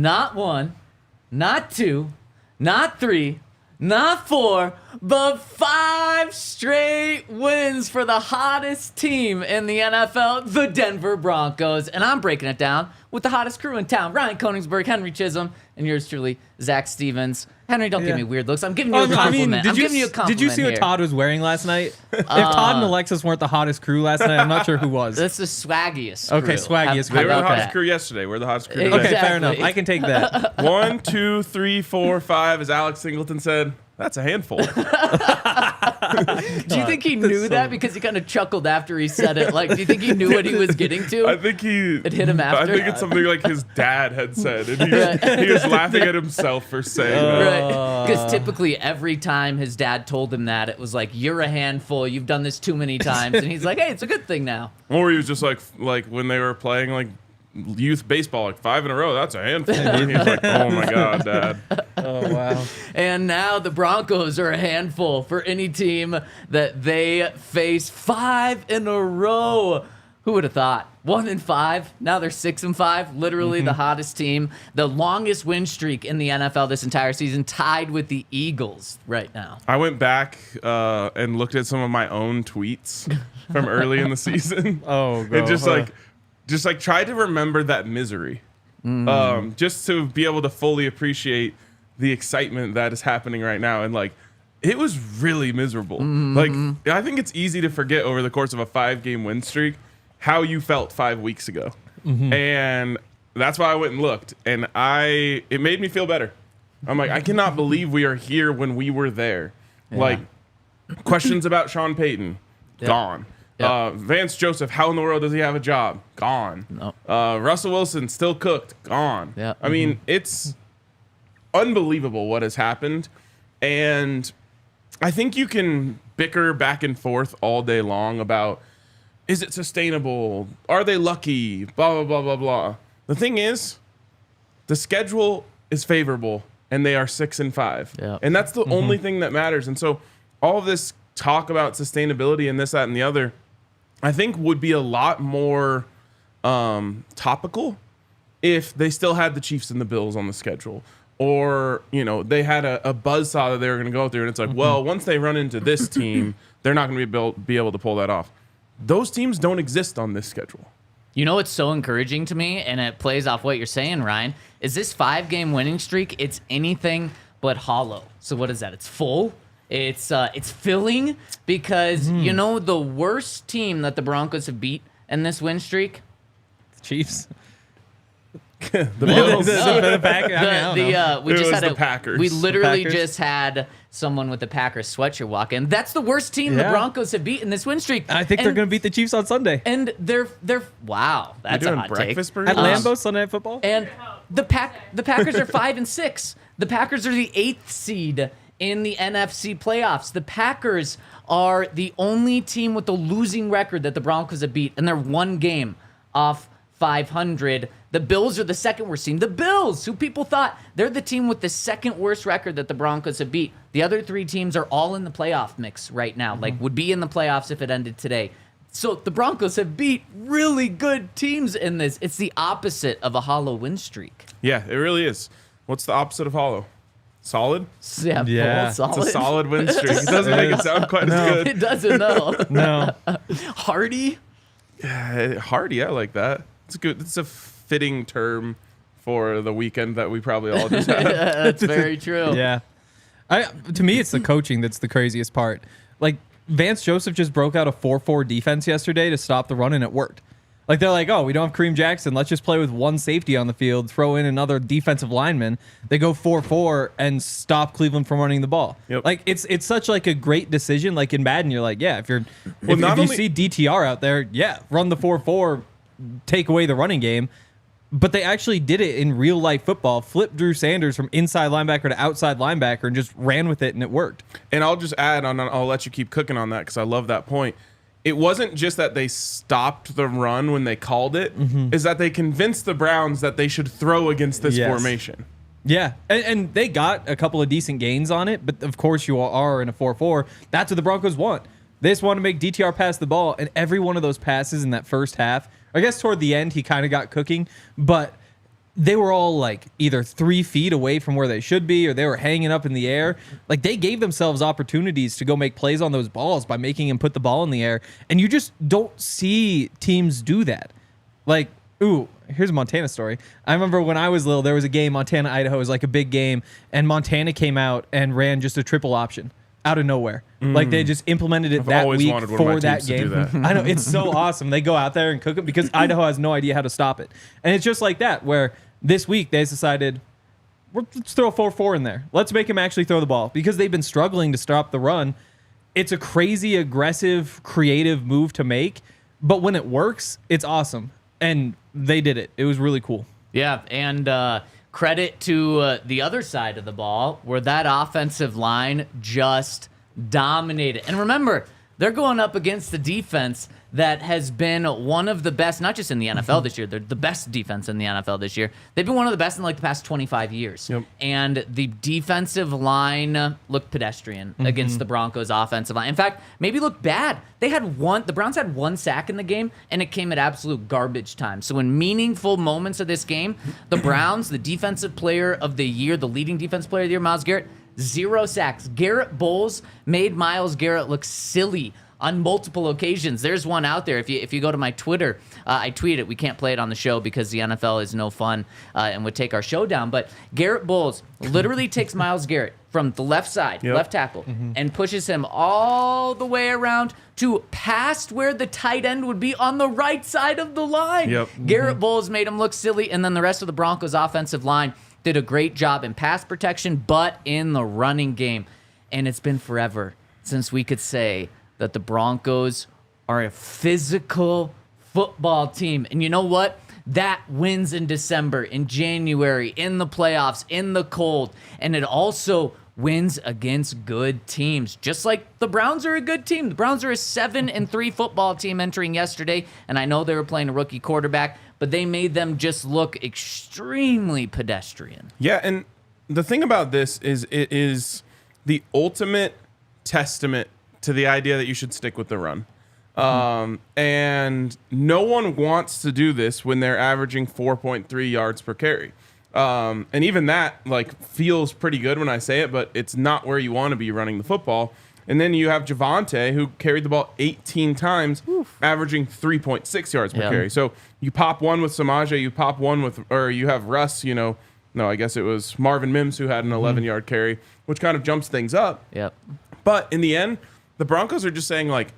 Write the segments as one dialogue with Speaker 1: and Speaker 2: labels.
Speaker 1: not 1, not 2, not 3, not 4, but 5 straight wins for the hottest team in the NFL, the Denver Broncos. And I'm breaking it down with the hottest crew in town, Ryan Koenigsberg, Henry Chisholm, and yours truly, Zach Stevens. Henry, don't give me weird looks. I'm giving you a compliment. I'm giving you a compliment.
Speaker 2: Did you see what Todd was wearing last night? If Todd and Alexis weren't the hottest crew last night, I'm not sure who was.
Speaker 1: That's the swaggiest crew.
Speaker 2: Okay, swaggiest crew.
Speaker 3: They were the hottest crew yesterday. We're the hottest crew today.
Speaker 2: Okay, fair enough. I can take that.
Speaker 3: 1, 2, 3, 4, 5, as Alex Singleton said. That's a handful.
Speaker 1: Do you think he knew that because he kind of chuckled after he said it? Like, do you think he knew what he was getting to?
Speaker 3: I think
Speaker 1: it hit him after.
Speaker 3: I think it's something like his dad had said, and he was laughing at himself for saying that.
Speaker 1: Right. Because typically every time his dad told him that, it was like, "You're a handful. You've done this too many times." And he's like, "Hey, it's a good thing now."
Speaker 3: Or he was just like when they were playing like youth baseball, like 5 in a row. That's a handful. And he's like, "Oh my God, Dad."
Speaker 2: Oh wow.
Speaker 1: And now the Broncos are a handful for any team that they face. 5 in a row. Who would have thought? 1-5. Now they're 6-5. Literally the hottest team. The longest win streak in the NFL this entire season, tied with the Eagles right now.
Speaker 3: I went back and looked at some of my own tweets from early in the season.
Speaker 2: Oh, God.
Speaker 3: And just like tried to remember that misery. Just to be able to fully appreciate the excitement that is happening right now. And like, it was really miserable. Like, I think it's easy to forget over the course of a 5-game win streak how you felt 5 weeks ago. And that's why I went and looked. And it made me feel better. I'm like, I cannot believe we are here when we were there. Yeah. Like, questions about Sean Payton, gone. Yep. Vance Joseph, how in the world does he have a job? Gone.
Speaker 1: Nope.
Speaker 3: Russell Wilson, still cooked. Gone.
Speaker 1: Yep.
Speaker 3: I mean, it's unbelievable what has happened. And I think you can bicker back and forth all day long about, is it sustainable? Are they lucky? Blah, blah, blah, blah, blah. The thing is, the schedule is favorable, and they are 6-5.
Speaker 1: Yep.
Speaker 3: And that's the only thing that matters. And so all of this talk about sustainability and this, that, and the other, I think would be a lot more topical if they still had the Chiefs and the Bills on the schedule. Or, you know, they had a buzzsaw that they were going to go through, and it's like, well, once they run into this team, they're not going to be able to pull that off. Those teams don't exist on this schedule.
Speaker 1: You know what's so encouraging to me, and it plays off what you're saying, Ryan, is this 5-game winning streak, it's anything but hollow. So what is that? It's full. It's filling because, you know, the worst team that the Broncos have beat in this win streak?
Speaker 2: Chiefs.
Speaker 3: The Bills.
Speaker 2: The Packers.
Speaker 3: The Packers.
Speaker 1: We literally just had someone with the Packers sweatshirt walk in. That's the worst team the Broncos have beat in this win streak.
Speaker 2: I think they're going to beat the Chiefs on Sunday.
Speaker 1: And they're wow, that's a hot take.
Speaker 3: At
Speaker 2: Lambeau, Sunday Night Football.
Speaker 1: And the Packers are 5-6. The Packers are the 8th seed in the NFC playoffs. The Packers are the only team with a losing record that the Broncos have beat, and they're 1 game off 500. The Bills are the second worst team. The Bills, who people thought they're the team with the second worst record that the Broncos have beat. The other 3 teams are all in the playoff mix right now, like would be in the playoffs if it ended today. So the Broncos have beat really good teams in this. It's the opposite of a hollow win streak.
Speaker 3: Yeah, it really is. What's the opposite of hollow? Solid?
Speaker 1: Yeah. Solid.
Speaker 3: It's a solid win streak. It doesn't make it sound quite as good.
Speaker 1: It doesn't, no.
Speaker 2: No.
Speaker 1: Hardy?
Speaker 3: Hardy, I like that. It's good. It's a fitting term for the weekend that we probably all just had.
Speaker 1: That's very true.
Speaker 2: Yeah. To me, it's the coaching that's the craziest part. Like, Vance Joseph just broke out a 4-4 defense yesterday to stop the run, and it worked. Like, they're like, oh, we don't have Kareem Jackson. Let's just play with 1 safety on the field, throw in another defensive lineman. They go 4-4 and stop Cleveland from running the ball.
Speaker 3: Yep.
Speaker 2: Like, it's such like a great decision. Like in Madden, you're like, yeah, if you see DTR out there, yeah, run the 4-4, take away the running game. But they actually did it in real life football, flipped Drew Sanders from inside linebacker to outside linebacker and just ran with it, and it worked.
Speaker 3: And I'll just add on, I'll let you keep cooking on that because I love that point. It wasn't just that they stopped the run when they called it, is that they convinced the Browns that they should throw against this formation.
Speaker 2: Yeah, and they got a couple of decent gains on it, but of course you are in a 4-4. That's what the Broncos want. They just want to make DTR pass the ball, and every one of those passes in that first half, I guess toward the end he kind of got cooking, but they were all like either 3 feet away from where they should be, or they were hanging up in the air. Like they gave themselves opportunities to go make plays on those balls by making him put the ball in the air. And you just don't see teams do that. Like, ooh, here's a Montana story. I remember when I was little, there was a game, Montana-Idaho was like a big game, and Montana came out and ran just a triple option out of nowhere. Like they just implemented it that week for that game.
Speaker 3: That.
Speaker 2: I know, it's so awesome. They go out there and cook it because Idaho has no idea how to stop it. And it's just like that, where this week they decided, let's throw a 4-4 in there. Let's make him actually throw the ball because they've been struggling to stop the run. It's a crazy, aggressive, creative move to make, but when it works, it's awesome. And they did it. It was really cool.
Speaker 1: Yeah, and credit to the other side of the ball where that offensive line just dominated. And remember, they're going up against the defense that has been one of the best, not just in the NFL this year, they're the best defense in the NFL this year. They've been one of the best in like the past 25 years.
Speaker 3: Yep.
Speaker 1: And the defensive line looked pedestrian against the Broncos offensive line. In fact, maybe looked bad. The Browns had 1 sack in the game, and it came at absolute garbage time. So in meaningful moments of this game, the Browns, the defensive player of the year, the leading defensive player of the year, Myles Garrett, 0 sacks. Garrett Bowles made Myles Garrett look silly on multiple occasions. There's one out there. If you go to my Twitter, I tweet it. We can't play it on the show because the NFL is no fun and would take our show down. But Garrett Bowles literally takes Myles Garrett from the left side, left tackle, and pushes him all the way around to past where the tight end would be on the right side of the line.
Speaker 3: Yep.
Speaker 1: Garrett Bowles made him look silly, and then the rest of the Broncos offensive line did a great job in pass protection, but in the running game. And it's been forever since we could say that the Broncos are a physical football team. And you know what? That wins in December, in January, in the playoffs, in the cold. And it also wins against good teams. Just like the Browns are a good team. The Browns are a 7-3 football team entering yesterday. And I know they were playing a rookie quarterback, but they made them just look extremely pedestrian.
Speaker 3: Yeah, and the thing about this is it is the ultimate testament to the idea that you should stick with the run. And no one wants to do this when they're averaging 4.3 yards per carry. And even that like feels pretty good when I say it, but it's not where you want to be running the football. And then you have Javonte, who carried the ball 18 times, averaging 3.6 yards per carry. So you pop one with Samaje, you pop one with, or you have Russ, I guess it was Marvin Mims who had an 11-yard carry, which kind of jumps things up.
Speaker 1: Yep.
Speaker 3: But in the end, the Broncos are just saying, like,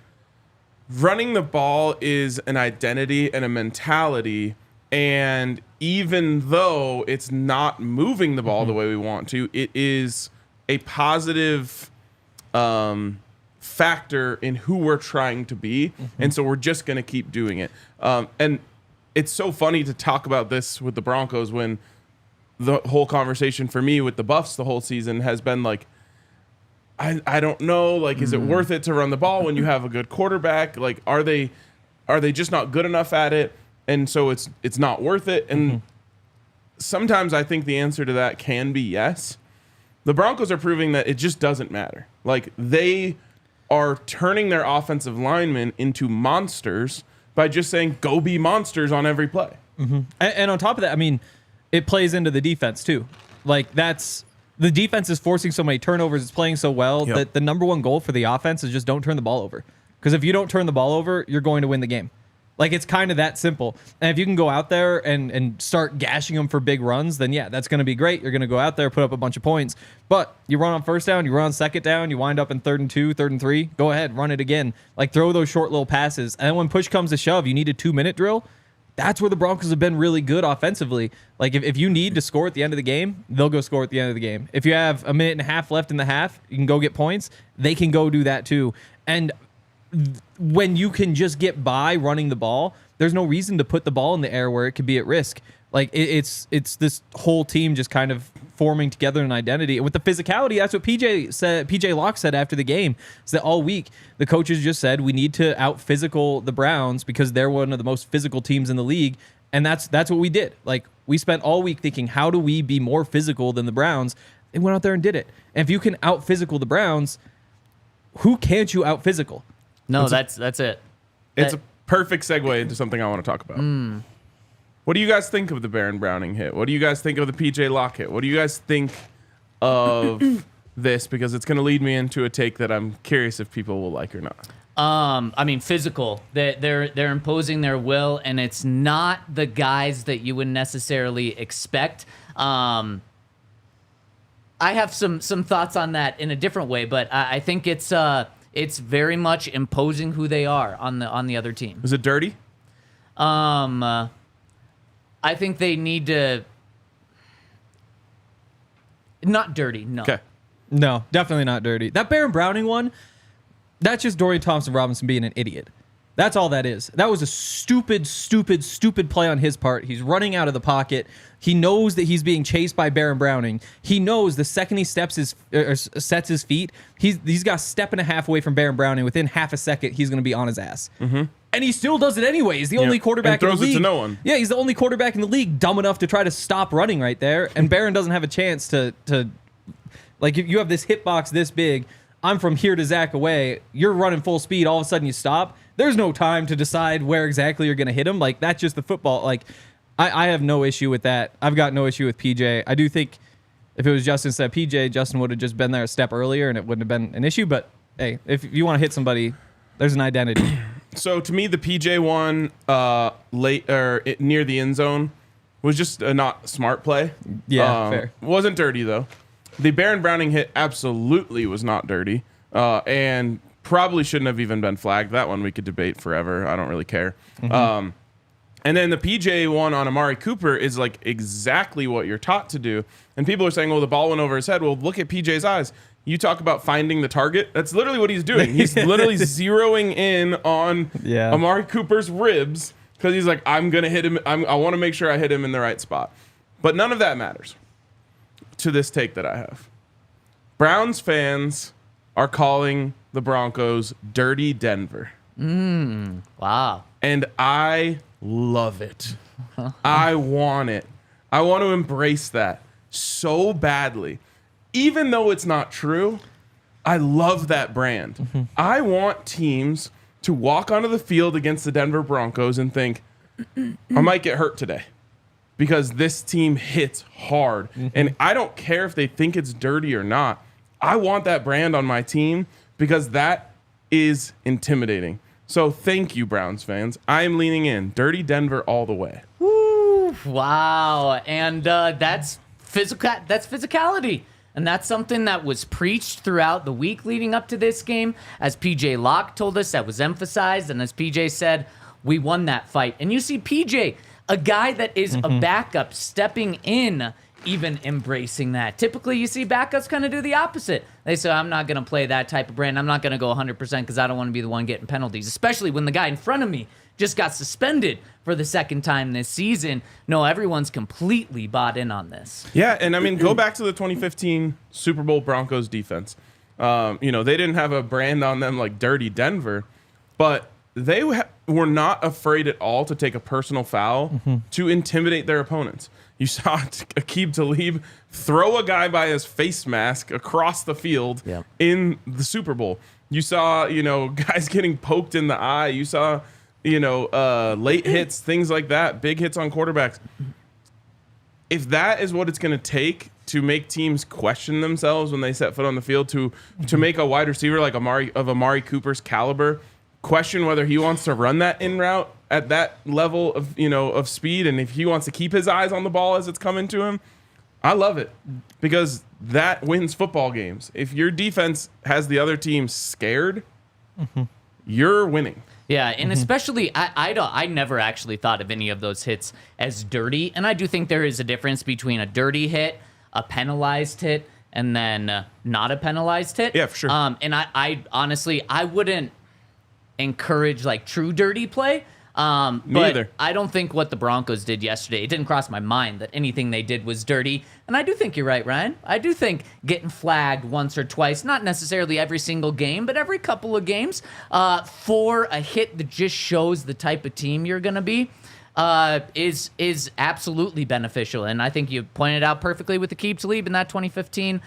Speaker 3: running the ball is an identity and a mentality. And even though it's not moving the ball the way we want to, it is a positive factor in who we're trying to be. And so we're just going to keep doing it. And it's so funny to talk about this with the Broncos when the whole conversation for me with the Buffs the whole season has been like, I don't know, like, is it worth it to run the ball when you have a good quarterback? Like, are they just not good enough at it? And so it's not worth it. And sometimes I think the answer to that can be yes. The Broncos are proving that it just doesn't matter. Like, they are turning their offensive linemen into monsters by just saying, go be monsters on every play.
Speaker 2: And on top of that, I mean, it plays into the defense too. Like, the defense is forcing so many turnovers. It's playing so well that the number one goal for the offense is just don't turn the ball over. Because if you don't turn the ball over, you're going to win the game. Like, it's kind of that simple. And if you can go out there and start gashing them for big runs, then yeah, that's going to be great. You're going to go out there, put up a bunch of points. But you run on first down, you run on second down, you wind up in 3rd and 2, 3rd and 3. Go ahead, run it again. Like, throw those short little passes. And then when push comes to shove, you need a 2-minute drill. That's where the Broncos have been really good offensively. Like, if you need to score at the end of the game, they'll go score at the end of the game. If you have a minute and a half left in the half, you can go get points. They can go do that too. And when you can just get by running the ball, there's no reason to put the ball in the air where it could be at risk. Like, it's this whole team just kind of forming together an identity. And with the physicality, that's what PJ Locke said after the game, is that all week the coaches just said we need to out-physical the Browns because they're one of the most physical teams in the league. And that's what we did. Like, we spent all week thinking, how do we be more physical than the Browns? And went out there and did it. And if you can out-physical the Browns, who can't you out-physical?
Speaker 1: No, that's it.
Speaker 3: It's a perfect segue into something I want to talk about. What do you guys think of the Baron Browning hit? What do you guys think of the PJ Locke hit? What do you guys think of this? Because it's going to lead me into a take that I'm curious if people will like or not.
Speaker 1: I mean, physical. They're imposing their will, and it's not the guys that you would necessarily expect. I have some thoughts on that in a different way, but I think it's very much imposing who they are on the other team.
Speaker 3: Is it dirty?
Speaker 1: I think they need to. Not dirty, no.
Speaker 3: Okay.
Speaker 2: No, definitely not dirty. That Baron Browning one, that's just Dorian Thompson-Robinson being an idiot. That's all that is. That was a stupid play on his part. He's running out of the pocket. He knows that he's being chased by Baron Browning. He knows the second he sets his feet, he's got a step and a half away from Baron Browning. Within half a second, he's going to be on his ass. Mm-hmm. And he still does it anyway. He's the only quarterback in the league.
Speaker 3: And throws it to no one.
Speaker 2: Yeah, he's the only quarterback in the league dumb enough to try to stop running right there. And Baron doesn't have a chance to like, if you have this hitbox this big, I'm from here to Zach away, you're running full speed, all of a sudden you stop. There's no time to decide where exactly you're going to hit him. Like, that's just the football. Like, I have no issue with that. I've got no issue with PJ. I do think if it was Justin instead of PJ, Justin would have just been there a step earlier and it wouldn't have been an issue. But, hey, if you want to hit somebody, there's an identity.
Speaker 3: So, to me, the PJ one near the end zone was just a not smart play.
Speaker 2: Yeah, fair.
Speaker 3: Wasn't dirty, though. The Baron Browning hit absolutely was not dirty, and probably shouldn't have even been flagged. That one we could debate forever. I don't really care. Mm-hmm. And then the PJ one on Amari Cooper is like exactly what you're taught to do. And people are saying, well, the ball went over his head. Well, look at PJ's eyes. You talk about finding the target. That's literally what he's doing. He's literally zeroing in on Amari Cooper's ribs because he's like, I'm going to hit him. I want to make sure I hit him in the right spot. But none of that matters to this take that I have. Browns fans are calling the Broncos dirty Denver.
Speaker 1: Wow.
Speaker 3: And I love it. I want it. I want to embrace that so badly. Even though it's not true, I love that brand. Mm-hmm. I want teams to walk onto the field against the Denver Broncos and think, I might get hurt today because this team hits hard. Mm-hmm. And I don't care if they think it's dirty or not. I want that brand on my team because that is intimidating. So thank you, Browns fans. I am leaning in. Dirty Denver all the way.
Speaker 1: Woo! Wow. And that's physicality. And that's something that was preached throughout the week leading up to this game. As PJ Locke told us, that was emphasized. And as PJ said, we won that fight. And you see PJ, a guy that is a backup, stepping in, even embracing that. Typically, you see backups kind of do the opposite. They say, I'm not going to play that type of brand. I'm not going to go 100% because I don't want to be the one getting penalties, especially when the guy in front of me just got suspended for the second time this season. No, everyone's completely bought in on this.
Speaker 3: Yeah, and I mean, go back to the 2015 Super Bowl Broncos defense. They didn't have a brand on them like Dirty Denver, but they were not afraid at all to take a personal foul to intimidate their opponents. You saw Aqib Talib throw a guy by his face mask across the field in the Super Bowl. You saw, guys getting poked in the eye. You saw, late hits, things like that, big hits on quarterbacks. If that is what it's going to take to make teams question themselves when they set foot on the field, to make a wide receiver like Amari Cooper's caliber question whether he wants to run that in route at that level of speed, and if he wants to keep his eyes on the ball as it's coming to him, I love it because that wins football games. If your defense has the other team scared, you're winning.
Speaker 1: Yeah, and especially I never actually thought of any of those hits as dirty, and I do think there is a difference between a dirty hit, a penalized hit, and then not a penalized hit.
Speaker 3: Yeah, for sure.
Speaker 1: And I honestly wouldn't encourage like true dirty play. But
Speaker 3: either.
Speaker 1: I don't think what the Broncos did yesterday, it didn't cross my mind that anything they did was dirty. And I do think you're right, Ryan. I do think getting flagged once or twice, not necessarily every single game, but every couple of games, for a hit that just shows the type of team you're going to be, is absolutely beneficial. And I think you pointed out perfectly with Aqib Talib in that 2015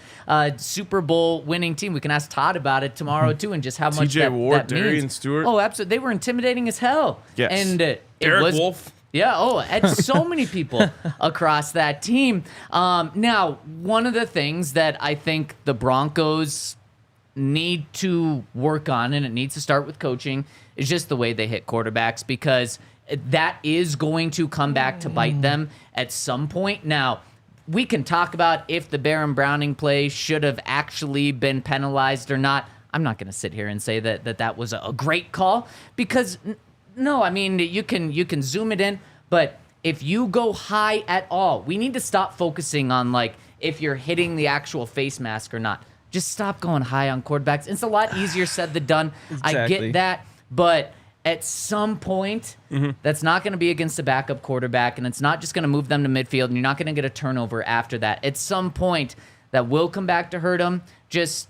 Speaker 1: Super Bowl winning team. We can ask Todd about it tomorrow too, and just how much
Speaker 3: TJ Ward,
Speaker 1: that
Speaker 3: Darian
Speaker 1: means.
Speaker 3: Stewart.
Speaker 1: Oh, absolutely. They were intimidating as hell.
Speaker 3: Yes.
Speaker 1: And
Speaker 3: Derek Wolfe.
Speaker 1: Yeah, and so many people across that team. Now, one of the things that I think the Broncos need to work on, and it needs to start with coaching, is just the way they hit quarterbacks, because that is going to come back to bite them at some point. Now, we can talk about if the Baron Browning play should have actually been penalized or not. I'm not going to sit here and say that was a great call, because no, I mean, you can zoom it in, but if you go high at all, we need to stop focusing on like if you're hitting the actual face mask or not. Just stop going high on quarterbacks. It's a lot easier said than done.
Speaker 2: Exactly.
Speaker 1: I get that, but at some point, that's not going to be against the backup quarterback, and it's not just going to move them to midfield, and you're not going to get a turnover after that. At some point, that will come back to hurt them. Just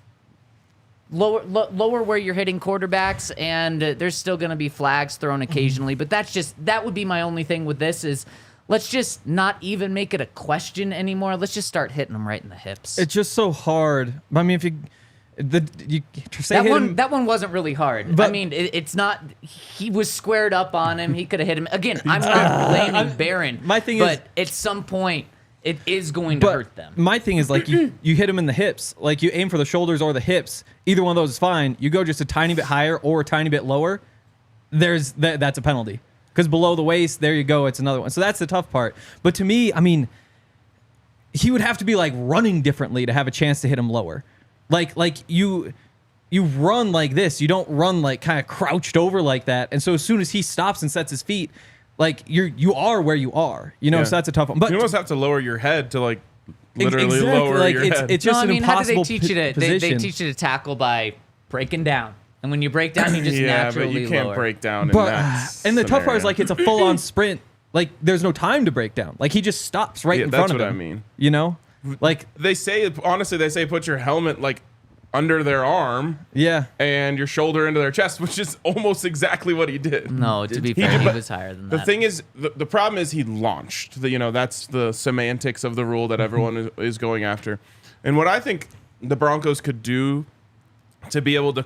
Speaker 1: lower where you're hitting quarterbacks, and there's still going to be flags thrown occasionally. But that would be my only thing with this is let's just not even make it a question anymore. Let's just start hitting them right in the hips.
Speaker 2: It's just so hard. I mean, if you say
Speaker 1: that one wasn't really hard.
Speaker 2: But,
Speaker 1: I mean, it's not. He was squared up on him. He could have hit him again. I'm not blaming Barron.
Speaker 2: My thing
Speaker 1: but
Speaker 2: is,
Speaker 1: at some point, it is going to hurt them.
Speaker 2: My thing is like you hit him in the hips. Like you aim for the shoulders or the hips. Either one of those is fine. You go just a tiny bit higher or a tiny bit lower. That's a penalty. Because below the waist, there you go. It's another one. So that's the tough part. But to me, I mean, he would have to be like running differently to have a chance to hit him lower. Like you run like this. You don't run like kind of crouched over like that. And so as soon as he stops and sets his feet, like you are where you are. You know,
Speaker 3: Yeah.
Speaker 2: so that's a tough one. But
Speaker 3: you almost have to lower your head to like literally
Speaker 2: exactly,
Speaker 3: lower
Speaker 2: like,
Speaker 3: your head.
Speaker 2: It's just an impossible
Speaker 1: how do they teach you to? They
Speaker 2: position.
Speaker 1: teach you to tackle by breaking down, and when you break down, you just
Speaker 3: yeah,
Speaker 1: naturally
Speaker 3: but you can't
Speaker 1: lower.
Speaker 3: break down in
Speaker 2: But
Speaker 3: that
Speaker 2: and the tough part is
Speaker 3: scenario.
Speaker 2: like it's a full on sprint. Like there's no time to break down. Like he just stops right in front
Speaker 3: that's
Speaker 2: of
Speaker 3: what
Speaker 2: him.
Speaker 3: I mean.
Speaker 2: You know, like
Speaker 3: They say put your helmet like under their arm
Speaker 2: yeah.
Speaker 3: and your shoulder into their chest, which is almost exactly what he did.
Speaker 1: No, to be fair, he was higher than that.
Speaker 3: The thing is, the problem is he launched. That's the semantics of the rule that everyone is going after. And what I think the Broncos could do to be able to,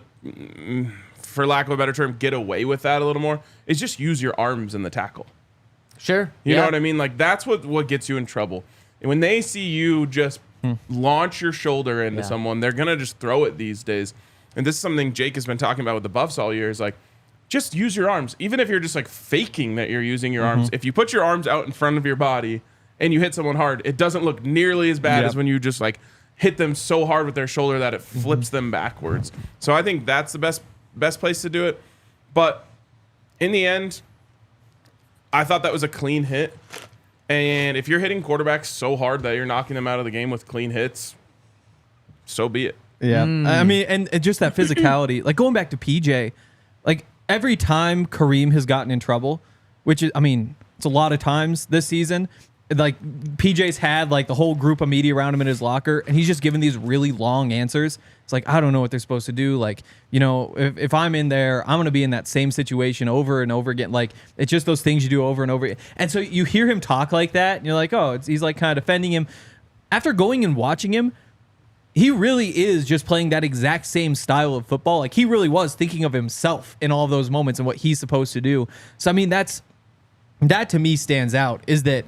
Speaker 3: for lack of a better term, get away with that a little more is just use your arms in the tackle.
Speaker 1: Sure.
Speaker 3: You know what I mean? Like that's what gets you in trouble. And when they see you just launch your shoulder into someone, they're gonna just throw it these days. And this is something Jake has been talking about with the Buffs all year. Is like, just use your arms, even if you're just like faking that you're using your arms. If you put your arms out in front of your body and you hit someone hard, it doesn't look nearly as bad as when you just like hit them so hard with their shoulder that it flips them backwards. So I think that's the best place to do it. But in the end, I thought that was a clean hit. And if you're hitting quarterbacks so hard that you're knocking them out of the game with clean hits, so be it.
Speaker 2: Yeah. I mean, and just that physicality, like going back to PJ, like every time Kareem has gotten in trouble, which is, I mean, it's a lot of times this season, like PJ's had like the whole group of media around him in his locker, and he's just given these really long answers. It's like, I don't know what they're supposed to do. Like, you know, if I'm in there, I'm going to be in that same situation over and over again. Like, it's just those things you do over and over again. And so you hear him talk like that, and you're like, oh, he's like kind of defending him. After going and watching him, he really is just playing that exact same style of football. Like, he really was thinking of himself in all of those moments and what he's supposed to do. So, I mean, that to me stands out, is that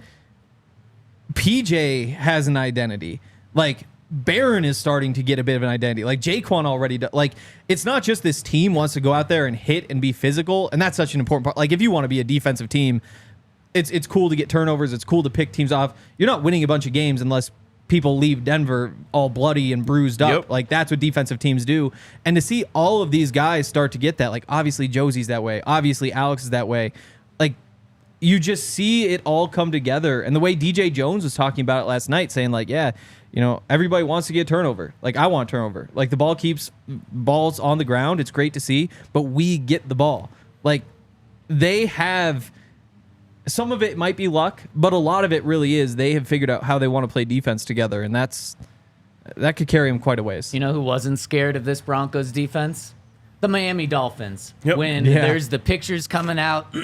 Speaker 2: PJ has an identity. Like, Barron is starting to get a bit of an identity. Like, Jaquan already does. Like, it's not just this team wants to go out there and hit and be physical, and that's such an important part. Like, if you want to be a defensive team, it's cool to get turnovers. It's cool to pick teams off. You're not winning a bunch of games unless people leave Denver all bloody and bruised up.
Speaker 3: Yep.
Speaker 2: Like, that's what defensive teams do. And to see all of these guys start to get that, like, obviously Josie's that way. Obviously Alex is that way. Like, you just see it all come together. And the way DJ Jones was talking about it last night, saying like, yeah, you know, everybody wants to get turnover. Like, I want turnover. Like, the ball's on the ground. It's great to see, but we get the ball. Like, they have, some of it might be luck, but a lot of it really is they have figured out how they want to play defense together, and that could carry them quite a ways.
Speaker 1: You know who wasn't scared of this Broncos defense? The Miami Dolphins.
Speaker 3: Yep.
Speaker 1: When there's the pictures coming out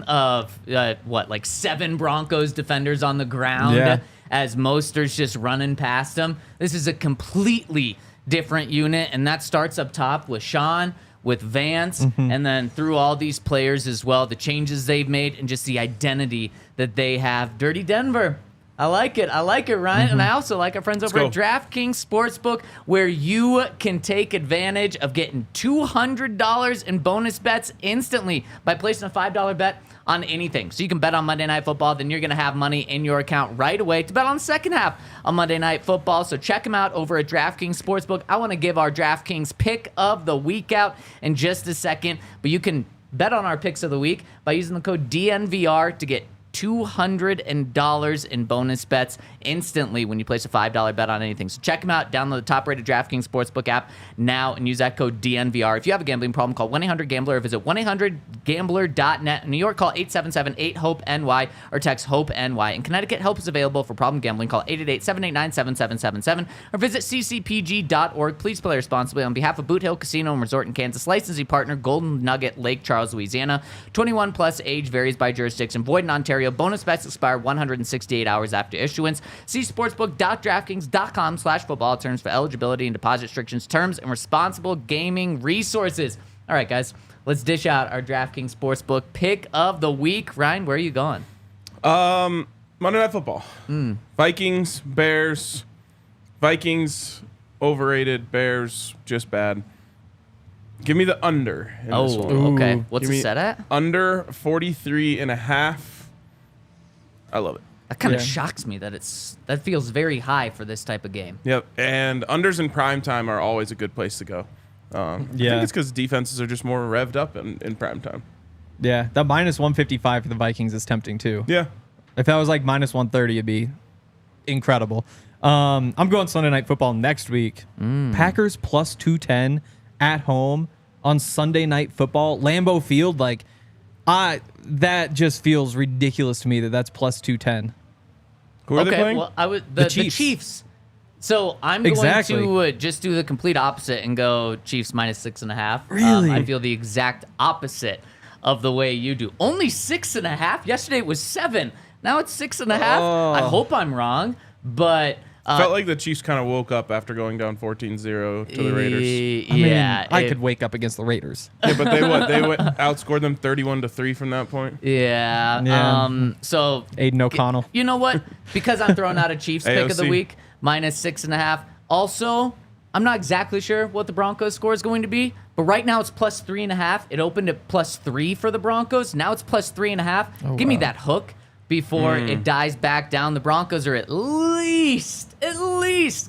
Speaker 1: of, like 7 Broncos defenders on the ground as Mostert's just running past them. This is a completely different unit, and that starts up top with Sean, with Vance, and then through all these players as well, the changes they've made, and just the identity that they have. Dirty Denver. I like it, Ryan. And I also like our friends over at DraftKings Sportsbook, where you can take advantage of getting $200 in bonus bets instantly by placing a $5 bet on anything. So you can bet on Monday Night Football, then you're going to have money in your account right away to bet on the second half of Monday Night Football. So check them out over at DraftKings Sportsbook. I want to give our DraftKings pick of the week out in just a second, but you can bet on our picks of the week by using the code DNVR to get $200 in bonus bets instantly when you place a $5 bet on anything. So check them out. Download the top-rated DraftKings Sportsbook app now and use that code DNVR. If you have a gambling problem, call 1-800-GAMBLER or visit 1-800-GAMBLER.net. In New York, call 877-8-HOPE-NY or text HOPE-NY. In Connecticut, help is available for problem gambling. Call 888-789-7777 or visit ccpg.org. Please play responsibly. On behalf of Boot Hill Casino and Resort in Kansas, licensee partner Golden Nugget, Lake Charles, Louisiana. 21 plus, age varies by jurisdiction. Void in Ontario. Bonus bets expire 168 hours after issuance. See sportsbook.draftkings.com/football terms for eligibility and deposit restrictions, terms, and responsible gaming resources. All right, guys, let's dish out our DraftKings Sportsbook pick of the week. Ryan, where are you going?
Speaker 3: Monday Night Football. Vikings, Bears. Vikings, overrated. Bears, just bad. Give me the under in this one.
Speaker 1: Okay. What's
Speaker 3: Give
Speaker 1: it
Speaker 3: me
Speaker 1: set at?
Speaker 3: Under 43.5. I love it.
Speaker 1: That kind of shocks me that that feels very high for this type of game.
Speaker 3: Yep, and unders in prime time are always a good place to go. I think it's because defenses are just more revved up in prime time.
Speaker 2: Yeah, that minus 155 for the Vikings is tempting too.
Speaker 3: Yeah.
Speaker 2: If that was like minus 130, it'd be incredible. I'm going Sunday Night Football next week. Packers plus 210 at home on Sunday Night Football. Lambeau Field, that just feels ridiculous to me that's plus 210.
Speaker 3: Who are they playing?
Speaker 1: Well, the Chiefs. So I'm going to just do the complete opposite and go Chiefs minus 6.5.
Speaker 2: Really?
Speaker 1: I feel the exact opposite of the way you do. Only 6.5? Yesterday it was 7. Now it's 6.5. I hope I'm wrong, but
Speaker 3: felt like the Chiefs kind of woke up after going down 14-0 to the Raiders.
Speaker 2: I could wake up against the Raiders.
Speaker 3: Yeah, but they outscored them 31-3 from that point.
Speaker 1: Yeah. So
Speaker 2: Aiden O'Connell.
Speaker 1: You know what? Because I'm throwing out a Chiefs pick of the week, minus 6.5. Also, I'm not exactly sure what the Broncos score is going to be, but right now it's plus 3.5. It opened at plus 3 for the Broncos. Now it's plus 3.5. Give me that hook before it dies back down. The Broncos are at least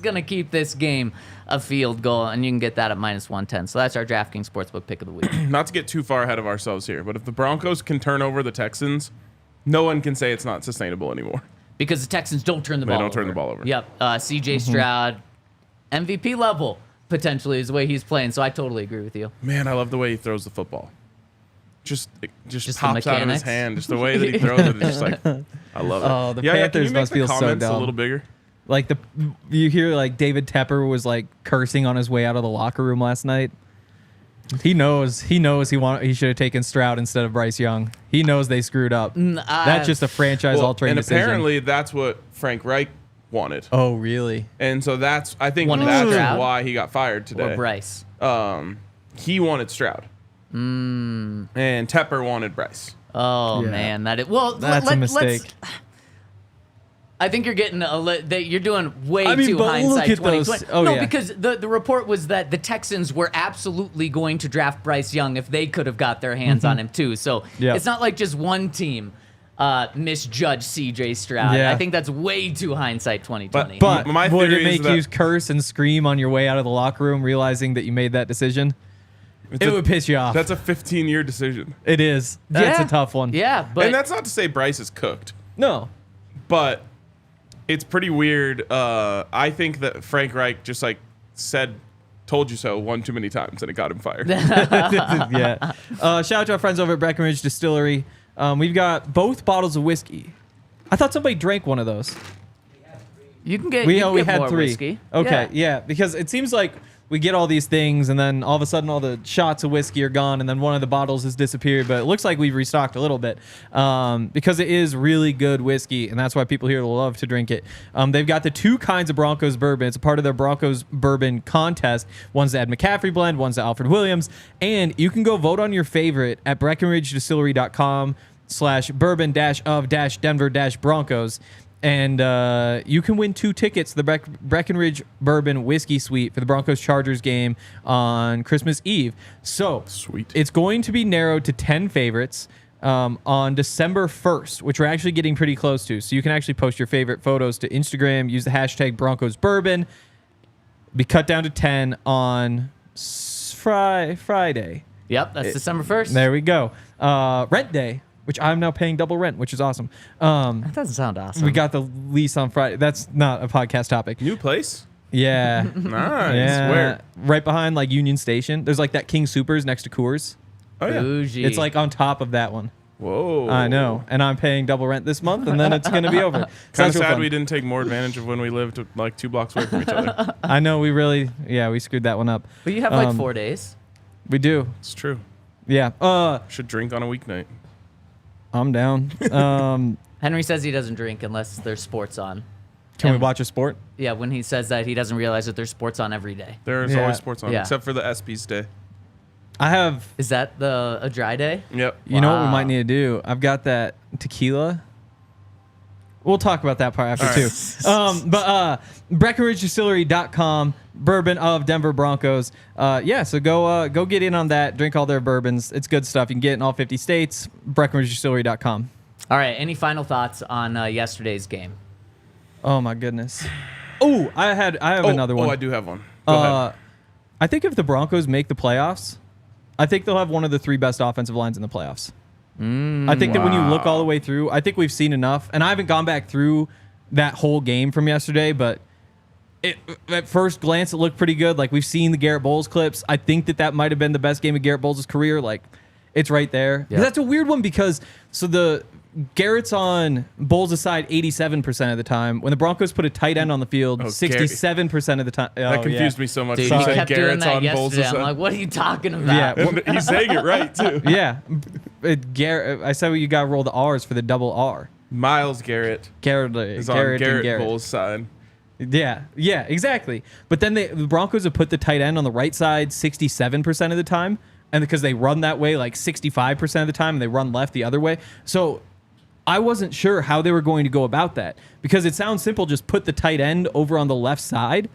Speaker 1: going to keep this game a field goal, and you can get that at minus 110. So that's our DraftKings Sportsbook pick of the week.
Speaker 3: Not to get too far ahead of ourselves here, but if the Broncos can turn over the Texans, no one can say it's not sustainable anymore.
Speaker 1: Because the Texans don't turn the ball over.
Speaker 3: They don't turn the ball over.
Speaker 1: Yep. CJ Stroud, MVP level, potentially, is the way he's playing. So I totally agree with you.
Speaker 3: Man, I love the way he throws the football. Just
Speaker 1: the
Speaker 3: pops out of his hand. Just the way that he throws it. It's just like, I love it.
Speaker 2: Oh, the Panthers must feel so dumb.
Speaker 3: A little bigger.
Speaker 2: Like you hear like David Tepper was like cursing on his way out of the locker room last night. He knows he should have taken Stroud instead of Bryce Young. He knows they screwed up. That's just a franchise-altering decision.
Speaker 3: And apparently that's what Frank Reich wanted.
Speaker 2: Oh, really?
Speaker 3: And so that's why he got fired today.
Speaker 1: Or Bryce.
Speaker 3: He wanted Stroud. And Tepper wanted Bryce.
Speaker 1: Oh man, that's
Speaker 2: a mistake.
Speaker 1: I think you're getting you're doing way too hindsight 2020. Because the report was that the Texans were absolutely going to draft Bryce Young if they could have got their hands on him too. So it's not like just one team misjudged CJ Stroud. I think that's way too hindsight 2020.
Speaker 2: But
Speaker 3: my
Speaker 2: would
Speaker 3: theory
Speaker 2: it make
Speaker 3: is
Speaker 2: you curse and scream on your way out of the locker room realizing that you made that decision? It would piss you off.
Speaker 3: That's a 15-year decision.
Speaker 2: It is. That's a tough one.
Speaker 1: Yeah, but
Speaker 3: and that's not to say Bryce is cooked.
Speaker 2: No.
Speaker 3: But it's pretty weird. I think that Frank Reich just told you so one too many times and it got him fired.
Speaker 2: Yeah. Shout out to our friends over at Breckenridge Distillery. We've got both bottles of whiskey. I thought somebody drank one of those.
Speaker 1: You can get
Speaker 2: we
Speaker 1: get
Speaker 2: had
Speaker 1: more
Speaker 2: 3.
Speaker 1: whiskey.
Speaker 2: Okay, yeah, because it seems like we get all these things, and then all of a sudden all the shots of whiskey are gone, and then one of the bottles has disappeared. But it looks like we've restocked a little bit because it is really good whiskey, and that's why people here love to drink it. They've got the 2 kinds of Broncos bourbon. It's a part of their Broncos bourbon contest. One's the Ed McCaffrey blend, one's the Alfred Williams, and you can go vote on your favorite at BreckenridgeDistillery.com/bourbon-of-Denver-Broncos. And you can win 2 tickets to the Breckenridge Bourbon Whiskey Suite for the Broncos-Chargers game on Christmas Eve. So
Speaker 3: Sweet.
Speaker 2: It's going to be narrowed to 10 favorites on December 1st, which we're actually getting pretty close to. So you can actually post your favorite photos to Instagram, use the hashtag Broncos Bourbon, be cut down to 10 on Friday.
Speaker 1: Yep, that's December 1st.
Speaker 2: There we go. Rent day, which I'm now paying double rent, which is awesome.
Speaker 1: That doesn't sound awesome.
Speaker 2: We got the lease on Friday. That's not a podcast topic.
Speaker 3: New place?
Speaker 2: Yeah.
Speaker 3: Nice.
Speaker 2: Yeah.
Speaker 3: Where?
Speaker 2: Right behind like Union Station. There's like that King Soopers next to Coors.
Speaker 3: Oh, yeah.
Speaker 1: Bougie.
Speaker 2: It's like on top of that one.
Speaker 3: Whoa.
Speaker 2: I know. And I'm paying double rent this month, and then it's going to be over.
Speaker 3: Kind of
Speaker 2: That's real
Speaker 3: sad
Speaker 2: fun.
Speaker 3: we didn't take more advantage of when we lived like 2 blocks away from each other.
Speaker 2: I know we screwed that one up.
Speaker 1: But you have like 4 days.
Speaker 2: We do.
Speaker 3: It's true.
Speaker 2: Yeah.
Speaker 3: Should drink on a weeknight.
Speaker 2: I'm down.
Speaker 1: Henry says he doesn't drink unless there's sports on.
Speaker 2: Can we watch a sport?
Speaker 1: Yeah, when he says that, he doesn't realize that there's sports on every day.
Speaker 3: There's
Speaker 2: Yeah.
Speaker 3: always sports on,
Speaker 1: Yeah.
Speaker 3: except for the ESPYs day.
Speaker 2: I have.
Speaker 1: Is that a dry day?
Speaker 3: Yep.
Speaker 2: You know what we
Speaker 1: Wow.
Speaker 2: might need to do? I've got that tequila. We'll talk about that part after
Speaker 3: All
Speaker 2: too.
Speaker 3: right.
Speaker 2: But BreckenridgeDistillery.com, bourbon of Denver Broncos. So go get in on that. Drink all their bourbons. It's good stuff. You can get it in all 50 states. BreckenridgeDistillery.com.
Speaker 1: All right. Any final thoughts on yesterday's game?
Speaker 2: Oh my goodness. Oh, I have another one.
Speaker 3: Oh, I do have one. Go ahead.
Speaker 2: I think if the Broncos make the playoffs, I think they'll have one of the 3 best offensive lines in the playoffs. I think that when you look all the way through, I think we've seen enough. And I haven't gone back through that whole game from yesterday, but at first glance, it looked pretty good. Like, we've seen the Garrett Bowles clips. I think that might have been the best game of Garrett Bowles' career. Like, it's right there.
Speaker 1: Yeah.
Speaker 2: That's a weird one because the Garrett's on Bowles' side 87% of the time. When the Broncos put a tight end on the field, 67% of the time.
Speaker 3: That confused me so much.
Speaker 1: Dude,
Speaker 3: You
Speaker 1: he
Speaker 3: said
Speaker 1: kept doing
Speaker 3: Garrett's
Speaker 1: that
Speaker 3: on Bowles'
Speaker 1: yesterday. I'm
Speaker 3: side.
Speaker 1: like, what are you talking about?
Speaker 2: Yeah.
Speaker 3: And he's saying it right, too.
Speaker 2: Yeah. Garrett. I said you got to roll the R's for the double R.
Speaker 3: Miles Garrett
Speaker 2: Garrett
Speaker 3: is on
Speaker 2: and
Speaker 3: Garrett Bowles' side.
Speaker 2: Yeah, exactly. But then the Broncos have put the tight end on the right side 67% of the time, and because they run that way like 65% of the time, and they run left the other way. So I wasn't sure how they were going to go about that because it sounds simple, just put the tight end over on the left side.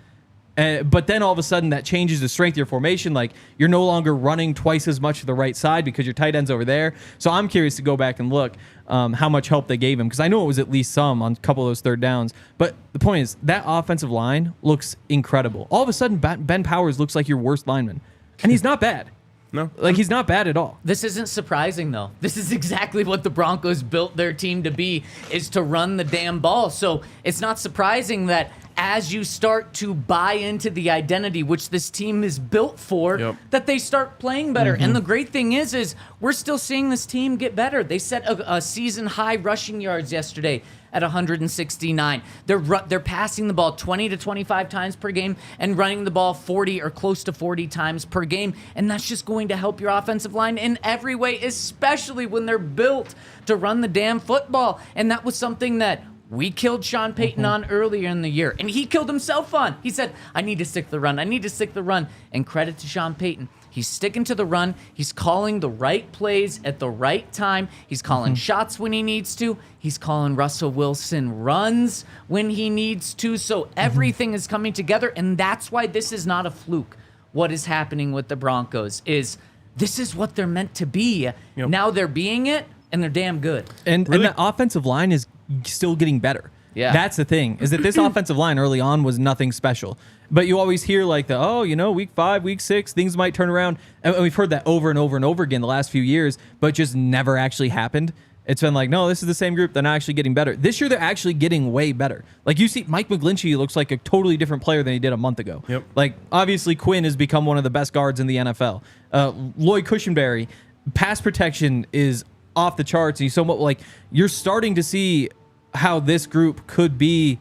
Speaker 2: But then all of a sudden that changes the strength of your formation. Like, you're no longer running twice as much to the right side because your tight end's over there. So I'm curious to go back and look how much help they gave him because I know it was at least some on a couple of those third downs. But the point is that offensive line looks incredible. All of a sudden Ben Powers looks like your worst lineman. And he's not bad.
Speaker 3: No.
Speaker 2: Like, he's not bad at all.
Speaker 1: This isn't surprising, though. This is exactly what the Broncos built their team to be, is to run the damn ball. So it's not surprising that as you start to buy into the identity which this team is built for, that they start playing better. And the great thing is we're still seeing this team get better. They set a season-high rushing yards yesterday at 169. They're passing the ball 20 to 25 times per game and running the ball 40 or close to 40 times per game. And that's just going to help your offensive line in every way, especially when they're built to run the damn football. And that was something that we killed Sean Payton on earlier in the year. And he killed himself on. He said, I need to stick the run. I need to stick the run. And credit to Sean Payton. He's sticking to the run. He's calling the right plays at the right time. He's calling shots when he needs to. He's calling Russell Wilson runs when he needs to. So everything is coming together. And that's why this is not a fluke. What is happening with the Broncos is this is what they're meant to be.
Speaker 3: Yep.
Speaker 1: Now they're being it, and they're damn good.
Speaker 2: And the offensive line is still getting better.
Speaker 1: Yeah.
Speaker 2: That's the thing, is that this offensive line early on was nothing special. But you always hear like week 5, week 6, things might turn around. And we've heard that over and over and over again the last few years, but just never actually happened. It's been like, no, this is the same group. They're not actually getting better. This year, they're actually getting way better. Like, you see, Mike McGlinchey looks like a totally different player than he did a month ago.
Speaker 3: Yep.
Speaker 2: Like, obviously, Quinn has become one of the best guards in the NFL. Lloyd Cushenberry, pass protection is off the charts. And you're starting to see how this group could be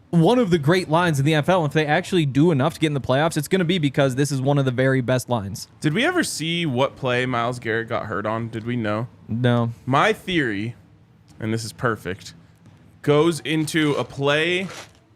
Speaker 2: one of the great lines in the NFL. If they actually do enough to get in the playoffs, it's going to be because this is one of the very best lines.
Speaker 3: Did we ever see what play Myles Garrett got hurt on? Did we know?
Speaker 2: No.
Speaker 3: My theory, and this is perfect, goes into a play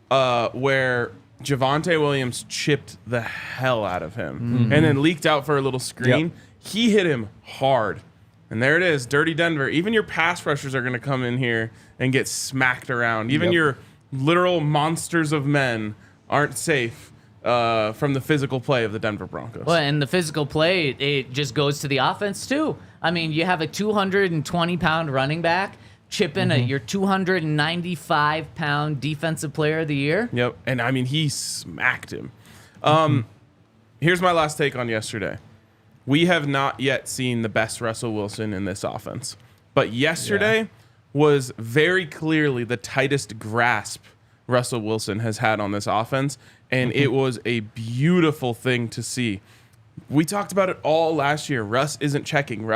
Speaker 3: where Javonte Williams chipped the hell out of him and then leaked out for a little screen.
Speaker 2: Yep.
Speaker 3: He hit him hard. And there it is, dirty Denver. Even your pass rushers are going to come in here and get smacked around. Even your literal monsters of men aren't safe from the physical play of the Denver Broncos.
Speaker 1: Well, and the physical play, it just goes to the offense, too. I mean, you have a 220-pound running back chipping your 295-pound defensive player of the year.
Speaker 3: Yep, and I mean, he smacked him. Here's my last take on yesterday. We have not yet seen the best Russell Wilson in this offense. But yesterday was very clearly the tightest grasp Russell Wilson has had on this offense, and it was a beautiful thing to see. We talked about it all last year. Russ isn't checking.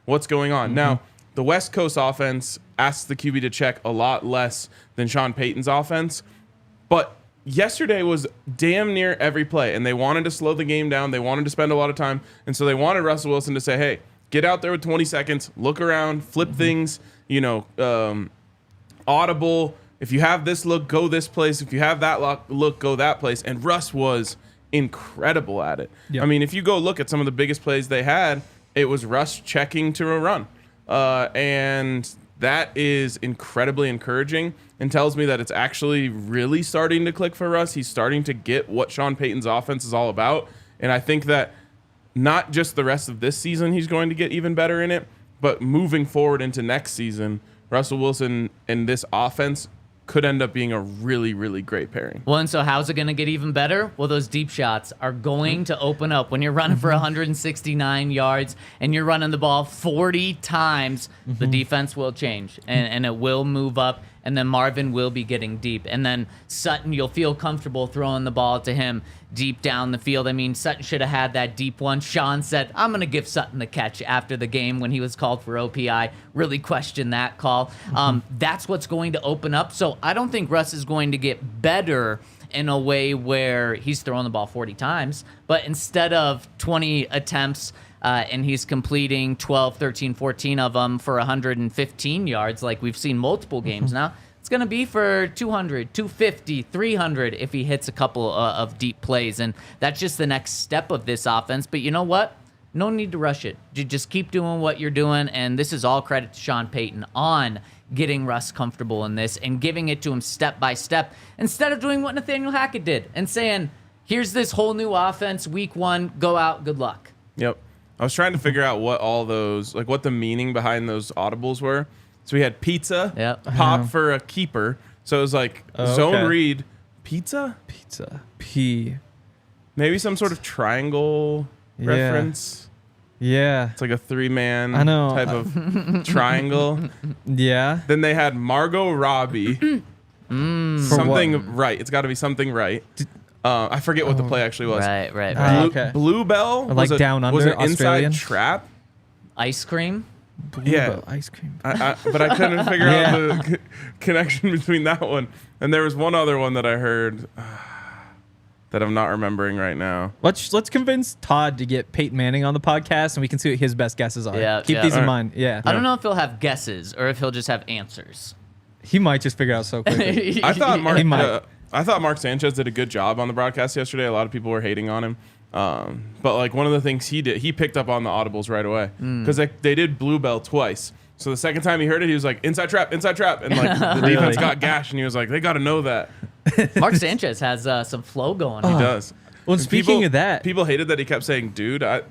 Speaker 3: What's going on? Now, the West Coast offense asks the QB to check a lot less than Sean Payton's offense, but yesterday was damn near every play, and they wanted to slow the game down. They wanted to spend a lot of time, and so they wanted Russell Wilson to say, hey, get out there with 20 seconds, look around, flip things, audible. If you have this look, go this place. If you have that look, go that place. And Russ was incredible at it. Yep. I mean, if you go look at some of the biggest plays they had, it was Russ checking to a run. And that is incredibly encouraging and tells me that it's actually really starting to click for Russ. He's starting to get what Sean Payton's offense is all about. And I think that not just the rest of this season he's going to get even better in it, but moving forward into next season, Russell Wilson and this offense could end up being a really, really great pairing.
Speaker 1: Well, and so how's it going to get even better? Well, those deep shots are going to open up. When you're running for 169 yards and you're running the ball 40 times, the defense will change and it will move up. And then Marvin will be getting deep. And then Sutton, you'll feel comfortable throwing the ball to him deep down the field. I mean, Sutton should have had that deep one. Sean said, I'm going to give Sutton the catch after the game when he was called for OPI. Really questioned that call. That's what's going to open up. So I don't think Russ is going to get better in a way where he's throwing the ball 40 times. But instead of 20 attempts, and he's completing 12, 13, 14 of them for 115 yards like we've seen multiple games now. It's going to be for 200, 250, 300 if he hits a couple of deep plays. And that's just the next step of this offense. But you know what? No need to rush it. Just keep doing what you're doing. And this is all credit to Sean Payton on getting Russ comfortable in this and giving it to him step by step instead of doing what Nathaniel Hackett did and saying, here's this whole new offense, week one, go out, good luck.
Speaker 3: Yep. I was trying to figure out what all those, like what the meaning behind those audibles were. So we had pizza, pop for a keeper. So it was like zone read, pizza?
Speaker 2: P.
Speaker 3: Maybe some sort of triangle reference.
Speaker 2: Yeah.
Speaker 3: It's like a three-man type of triangle.
Speaker 2: Yeah.
Speaker 3: Then they had Margot Robbie. Something right. It's got to be something right. I forget what the play actually was.
Speaker 1: Right.
Speaker 2: Okay.
Speaker 3: Bluebell
Speaker 2: or like
Speaker 3: was
Speaker 2: down under
Speaker 3: was an
Speaker 2: Australian
Speaker 3: inside trap.
Speaker 1: Ice cream?
Speaker 2: Bluebell ice cream.
Speaker 3: But I couldn't figure out the connection between that one. And there was one other one that I heard that I'm not remembering right now.
Speaker 2: Let's convince Todd to get Peyton Manning on the podcast, and we can see what his best guesses are. Keep these in mind. Yeah.
Speaker 1: I don't know if he'll have guesses or if he'll just have answers.
Speaker 2: He might just figure out so quickly.
Speaker 3: I thought Mark Sanchez did a good job on the broadcast yesterday. A lot of people were hating on him. But like one of the things he did, he picked up on the audibles right away because they did Bluebell twice. So the second time he heard it, he was like, inside trap. And like the defense got gashed and he was like, they got to know that.
Speaker 1: Mark Sanchez has some flow going on.
Speaker 3: He does.
Speaker 2: Well, and speaking of that,
Speaker 3: people hated that he kept saying, dude, I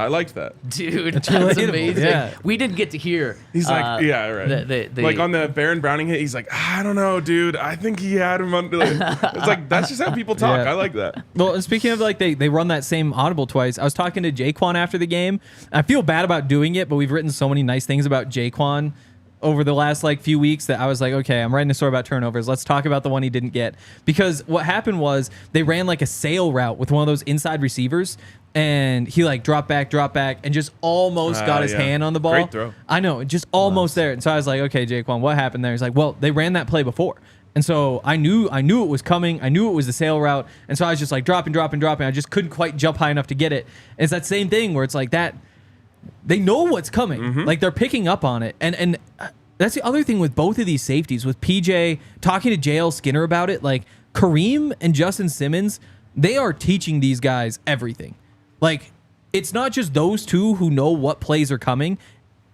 Speaker 3: liked that.
Speaker 1: Dude, that's amazing. Yeah. We didn't get to hear.
Speaker 3: He's like, yeah, right. Like on the Baron Browning hit, he's like, I don't know, dude. I think he had him under. It's like, that's just how people talk. Yeah. I like that.
Speaker 2: Well, and speaking of like, they run that same audible twice. I was talking to Jaquan after the game. I feel bad about doing it, but we've written so many nice things about Jaquan over the last like few weeks that I was like, okay, I'm writing a story about turnovers. Let's talk about the one he didn't get. Because what happened was they ran like a sail route with one of those inside receivers, and he like dropped back, and just almost got his hand on the ball.
Speaker 3: Great throw.
Speaker 2: I know, just almost there. And so I was like, okay, Jaquan, what happened there? He's like, well, they ran that play before. And so I knew it was coming. I knew it was the sail route. And so I was just like dropping. I just couldn't quite jump high enough to get it. And it's that same thing where it's like that. They know what's coming. Like they're picking up on it. And that's the other thing with both of these safeties, with PJ talking to JL Skinner about it. Like Kareem and Justin Simmons, they are teaching these guys everything. Like it's not just those two who know what plays are coming.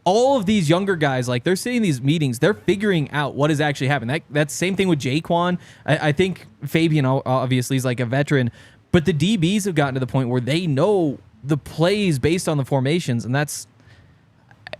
Speaker 2: All of these younger guys, like they're sitting in these meetings, they're figuring out what is actually happening. That's same thing with Jaquan. I think Fabian obviously is like a veteran, but the DBs have gotten to the point where they know the plays based on the formations, and that's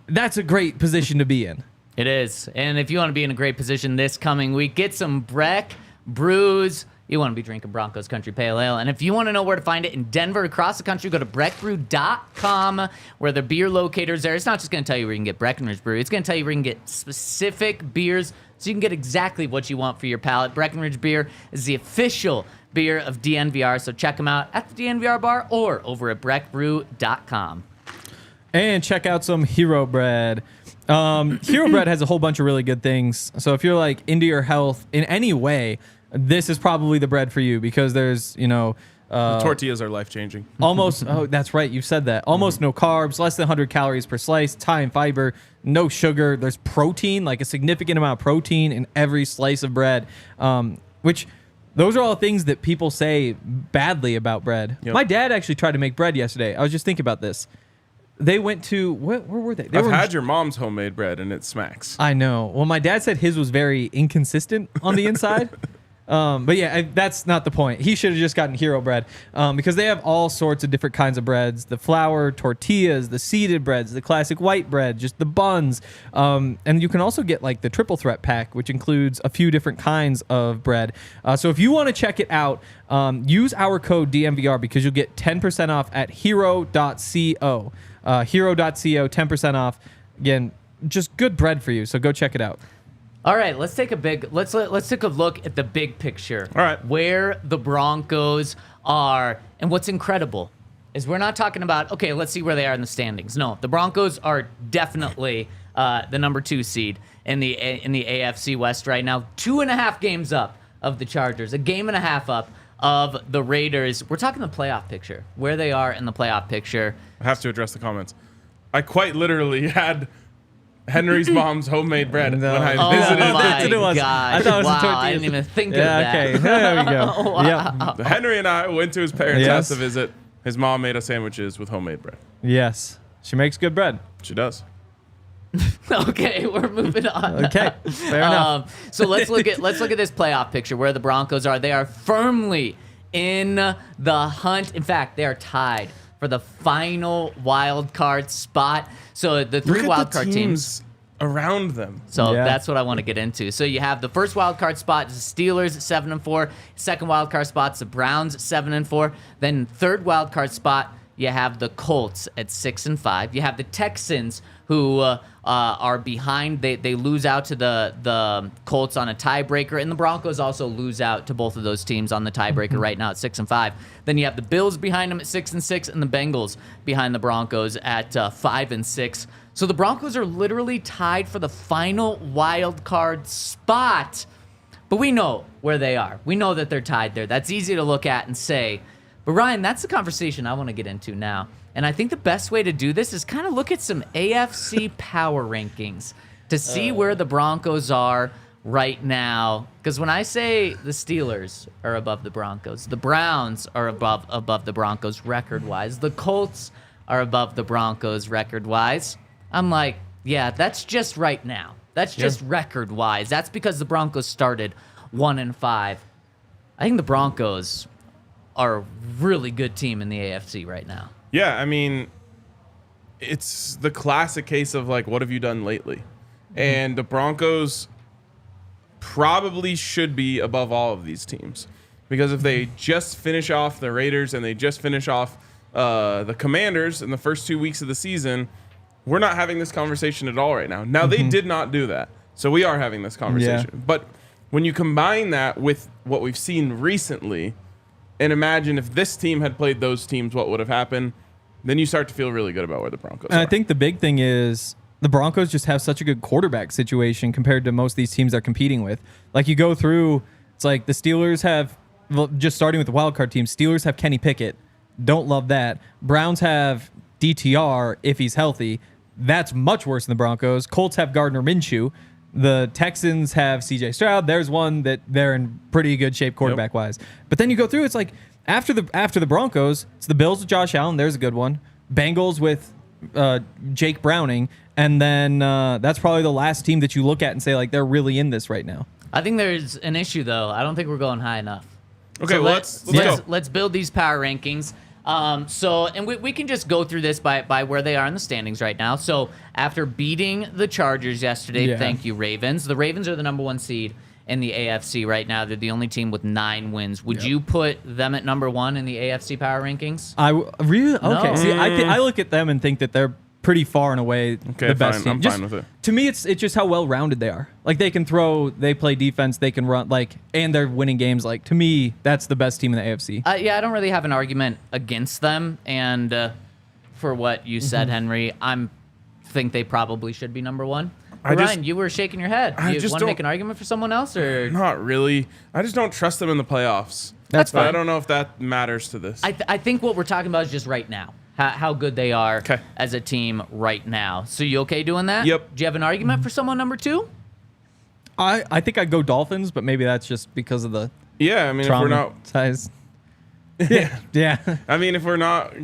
Speaker 2: a great position to be in.
Speaker 1: It is. And if you want to be in a great position this coming week, get some Breck brews. You want to be drinking Broncos Country Pale Ale. And if you want to know where to find it in Denver, across the country, go to breckbrew.com, where the beer locator's there. It's not just going to tell you where you can get Breckenridge Brew. It's going to tell you where you can get specific beers so you can get exactly what you want for your palate. Breckenridge Beer is the official beer of DNVR, so check them out at the DNVR Bar or over at breckbrew.com.
Speaker 2: And check out some Hero Bread. Hero Bread has a whole bunch of really good things. So if you're like into your health in any way, this is probably the bread for you because there's, the
Speaker 3: tortillas are life-changing.
Speaker 2: Almost, that's right, you said that. Almost no carbs, less than 100 calories per slice, high in fiber, no sugar. There's protein, like a significant amount of protein in every slice of bread, which those are all things that people say badly about bread. Yep. My dad actually tried to make bread yesterday. I was just thinking about this. They went to, where were they?
Speaker 3: I've had your mom's homemade bread, and it smacks.
Speaker 2: I know. Well, my dad said his was very inconsistent on the inside. But yeah, that's not the point. He should have just gotten Hero Bread because they have all sorts of different kinds of breads. The flour tortillas, the seeded breads, the classic white bread, just the buns. And you can also get like the triple threat pack, which includes a few different kinds of bread. So if you want to check it out, use our code DNVR because you'll get 10% off at hero.co. Hero.co, 10% off. Again, just good bread for you. So go check it out.
Speaker 1: All right, let's take a look at the big picture.
Speaker 3: All right.
Speaker 1: Where the Broncos are, and what's incredible is we're not talking about, okay, let's see where they are in the standings. No, the Broncos are definitely the number 2 seed in the AFC West right now. 2.5 games up of the Chargers, a game and a half up of the Raiders. We're talking the playoff picture, where they are in the playoff picture.
Speaker 3: I have to address the comments. I quite literally had Henry's mom's homemade bread when I visited.
Speaker 1: Oh my
Speaker 2: gosh!
Speaker 1: I
Speaker 2: thought it was
Speaker 1: wow, I didn't even think of that.
Speaker 2: Okay, there we go.
Speaker 1: Wow.
Speaker 2: Yep.
Speaker 3: Henry and I went to his parents' house to visit. His mom made us sandwiches with homemade bread.
Speaker 2: Yes, she makes good bread.
Speaker 3: She does.
Speaker 1: Okay, we're moving on.
Speaker 2: Okay, fair enough.
Speaker 1: So let's look at this playoff picture where the Broncos are. They are firmly in the hunt. In fact, they are tied for the final wild card spot. So the 3 wild card teams
Speaker 3: around them.
Speaker 1: So that's what I want to get into. So you have the first wild card spot is the Steelers at 7-4. Second wild card spot is the Browns at 7-4. Then third wild card spot, you have the Colts at 6-5. You have the Texans who are behind. They lose out to the Colts on a tiebreaker, and the Broncos also lose out to both of those teams on the tiebreaker right now at 6-5. Then you have the Bills behind them at 6-6, and the Bengals behind the Broncos at 5-6. So the Broncos are literally tied for the final wild card spot, but we know where they are. We know that they're tied there. That's easy to look at and say. But Ryan, that's the conversation I want to get into now. And I think the best way to do this is kind of look at some AFC power rankings to see where the Broncos are right now. Because when I say the Steelers are above the Broncos, the Browns are above the Broncos record-wise, the Colts are above the Broncos record-wise, I'm like, yeah, that's just right now. That's just record-wise. That's because the Broncos started 1-5. I think the Broncos are a really good team in the AFC right now.
Speaker 3: Yeah, I mean, it's the classic case of, like, what have you done lately? And the Broncos probably should be above all of these teams. Because if they just finish off the Raiders and they just finish off the Commanders in the first 2 weeks of the season, we're not having this conversation at all right now. Now, they did not do that. So we are having this conversation. Yeah. But when you combine that with what we've seen recently, and imagine if this team had played those teams, what would have happened, then you start to feel really good about where the Broncos are.
Speaker 2: I think the big thing is the Broncos just have such a good quarterback situation compared to most of these teams they're competing with. Like you go through, it's like the Steelers have, well, just starting with the wild card team, Steelers have Kenny Pickett. Don't love that. Browns have DTR if he's healthy. That's much worse than the Broncos. Colts have Gardner Minshew. The Texans have CJ Stroud. There's one that they're in pretty good shape quarterback wise. But then you go through, it's like after the Broncos, it's the Bills with Josh Allen. There's a good one. Bengals with Jake Browning. And then that's probably the last team that you look at and say, like, they're really in this right now.
Speaker 1: I think there's an issue, though. I don't think we're going high enough.
Speaker 3: Okay,
Speaker 1: so
Speaker 3: well,
Speaker 1: let's build these power rankings. And we can just go through this by where they are in the standings right now. So after beating the Chargers yesterday, thank you, Ravens. The Ravens are the number 1 seed in the AFC right now. They're the only team with 9 wins. Would you put them at number 1 in the AFC power rankings?
Speaker 2: Really? Okay.
Speaker 1: No.
Speaker 2: See, I look at them and think that they're pretty far and away the best team.
Speaker 3: I'm fine with it.
Speaker 2: To me, it's just how well-rounded they are. Like, they can throw, they play defense, they can run, like, and they're winning games. Like, to me, that's the best team in the AFC.
Speaker 1: Yeah, I don't really have an argument against them. And for what you said, Henry, I think they probably should be number 1. Ryan, you were shaking your head. You want to make an argument for someone else? Or
Speaker 3: Not really. I just don't trust them in the playoffs.
Speaker 1: That's fine.
Speaker 3: I don't know if that matters to this.
Speaker 1: I think what we're talking about is just right now. How good they are
Speaker 3: Okay.
Speaker 1: as a team right now. So you okay doing that?
Speaker 3: Yep.
Speaker 1: Do you have an argument for someone number 2?
Speaker 2: I think I'd go Dolphins, but maybe that's just because of the
Speaker 3: Yeah, I mean, if we're not,
Speaker 2: traumatized. Yeah.
Speaker 3: I mean, if we're not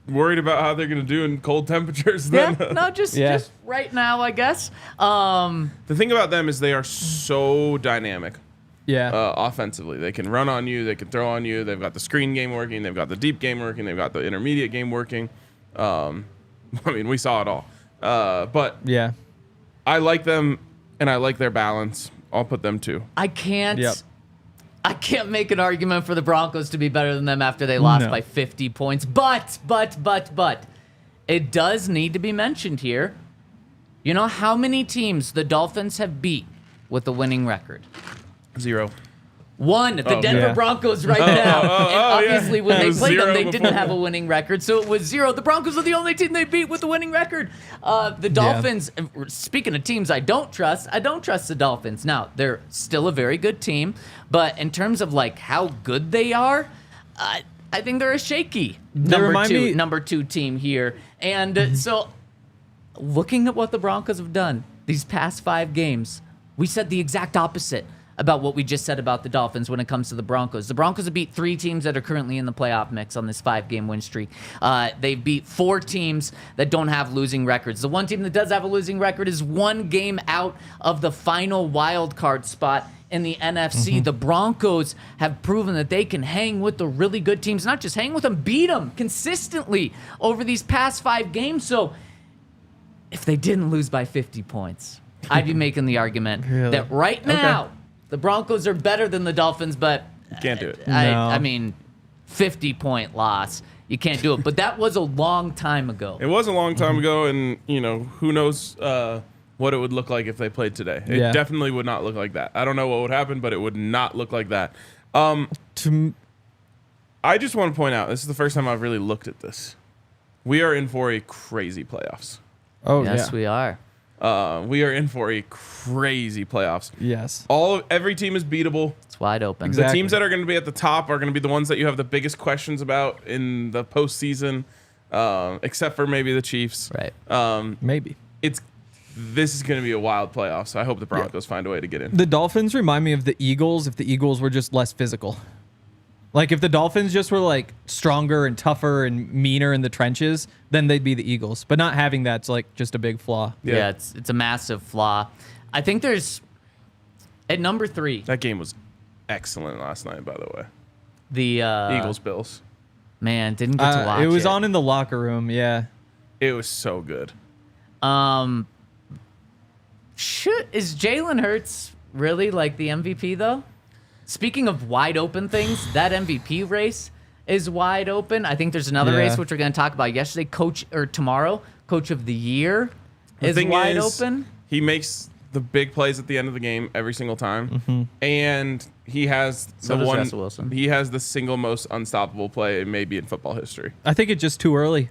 Speaker 3: worried about how they're going to do in cold temperatures, then
Speaker 1: Yeah. No, just right now, I guess.
Speaker 3: the thing about them is they are so dynamic.
Speaker 2: Yeah.
Speaker 3: Offensively, they can run on you, they can throw on you. They've got the screen game working, they've got the deep game working, they've got the intermediate game working. I mean, we saw it all. But
Speaker 2: yeah.
Speaker 3: I like them, and I like their balance. I'll put them 2.
Speaker 1: I can't.
Speaker 2: Yep.
Speaker 1: I can't make an argument for the Broncos to be better than them after they lost by 50 points. But it does need to be mentioned here. You know how many teams the Dolphins have beat with a winning record?
Speaker 3: 0.
Speaker 1: 1, the Denver Broncos right now. And obviously when they played them, they didn't have a winning record, so it was 0. The Broncos are the only team they beat with a winning record. The Dolphins, speaking of teams I don't trust the Dolphins. Now, they're still a very good team, but in terms of like how good they are, I think they're a shaky number 2 team here. And so looking at what the Broncos have done these past 5 games, we said the exact opposite about what we just said about the Dolphins when it comes to the Broncos. The Broncos have beat 3 teams that are currently in the playoff mix on this 5-game win streak. They've beat 4 teams that don't have losing records. The one team that does have a losing record is 1 game out of the final wild card spot in the NFC. The Broncos have proven that they can hang with the really good teams, not just hang with them, beat them consistently over these past 5 games. So if they didn't lose by 50 points, I'd be making the argument that right now, the Broncos are better than the Dolphins, but
Speaker 3: Can't do it.
Speaker 1: I mean, 50-point loss. You can't do it. But that was a long time ago.
Speaker 3: It was a long time ago, and who knows what it would look like if they played today. It definitely would not look like that. I don't know what would happen, but it would not look like that. I just want to point out, this is the first time I've really looked at this. We are in for a crazy playoffs.
Speaker 2: Oh,
Speaker 1: yes, we are.
Speaker 3: We are in for a crazy playoffs.
Speaker 2: Yes.
Speaker 3: Every team is beatable.
Speaker 1: It's wide open.
Speaker 3: The teams that are going to be at the top are going to be the ones that you have the biggest questions about in the postseason, except for maybe the Chiefs.
Speaker 1: Right.
Speaker 2: Maybe.
Speaker 3: This is going to be a wild playoff, so I hope the Broncos find a way to get in.
Speaker 2: The Dolphins remind me of the Eagles if the Eagles were just less physical. Like, if the Dolphins just were, like, stronger and tougher and meaner in the trenches, then they'd be the Eagles. But not having that's, like, just a big flaw.
Speaker 1: Yeah, it's a massive flaw. I think there's, at number 3.
Speaker 3: That game was excellent last night, by the way.
Speaker 1: The
Speaker 3: Eagles-Bills.
Speaker 1: Man, didn't get to watch it.
Speaker 2: It was on in the locker room, yeah.
Speaker 3: It was so good.
Speaker 1: Is Jalen Hurts really, like, the MVP, though? Speaking of wide open things, that MVP race is wide open. I think there's another race which we're going to talk about tomorrow. Coach of the Year is wide open.
Speaker 3: He makes the big plays at the end of the game every single time, and he has
Speaker 1: Russell Wilson.
Speaker 3: He has the single most unstoppable play maybe in football history.
Speaker 2: I think it's just too early.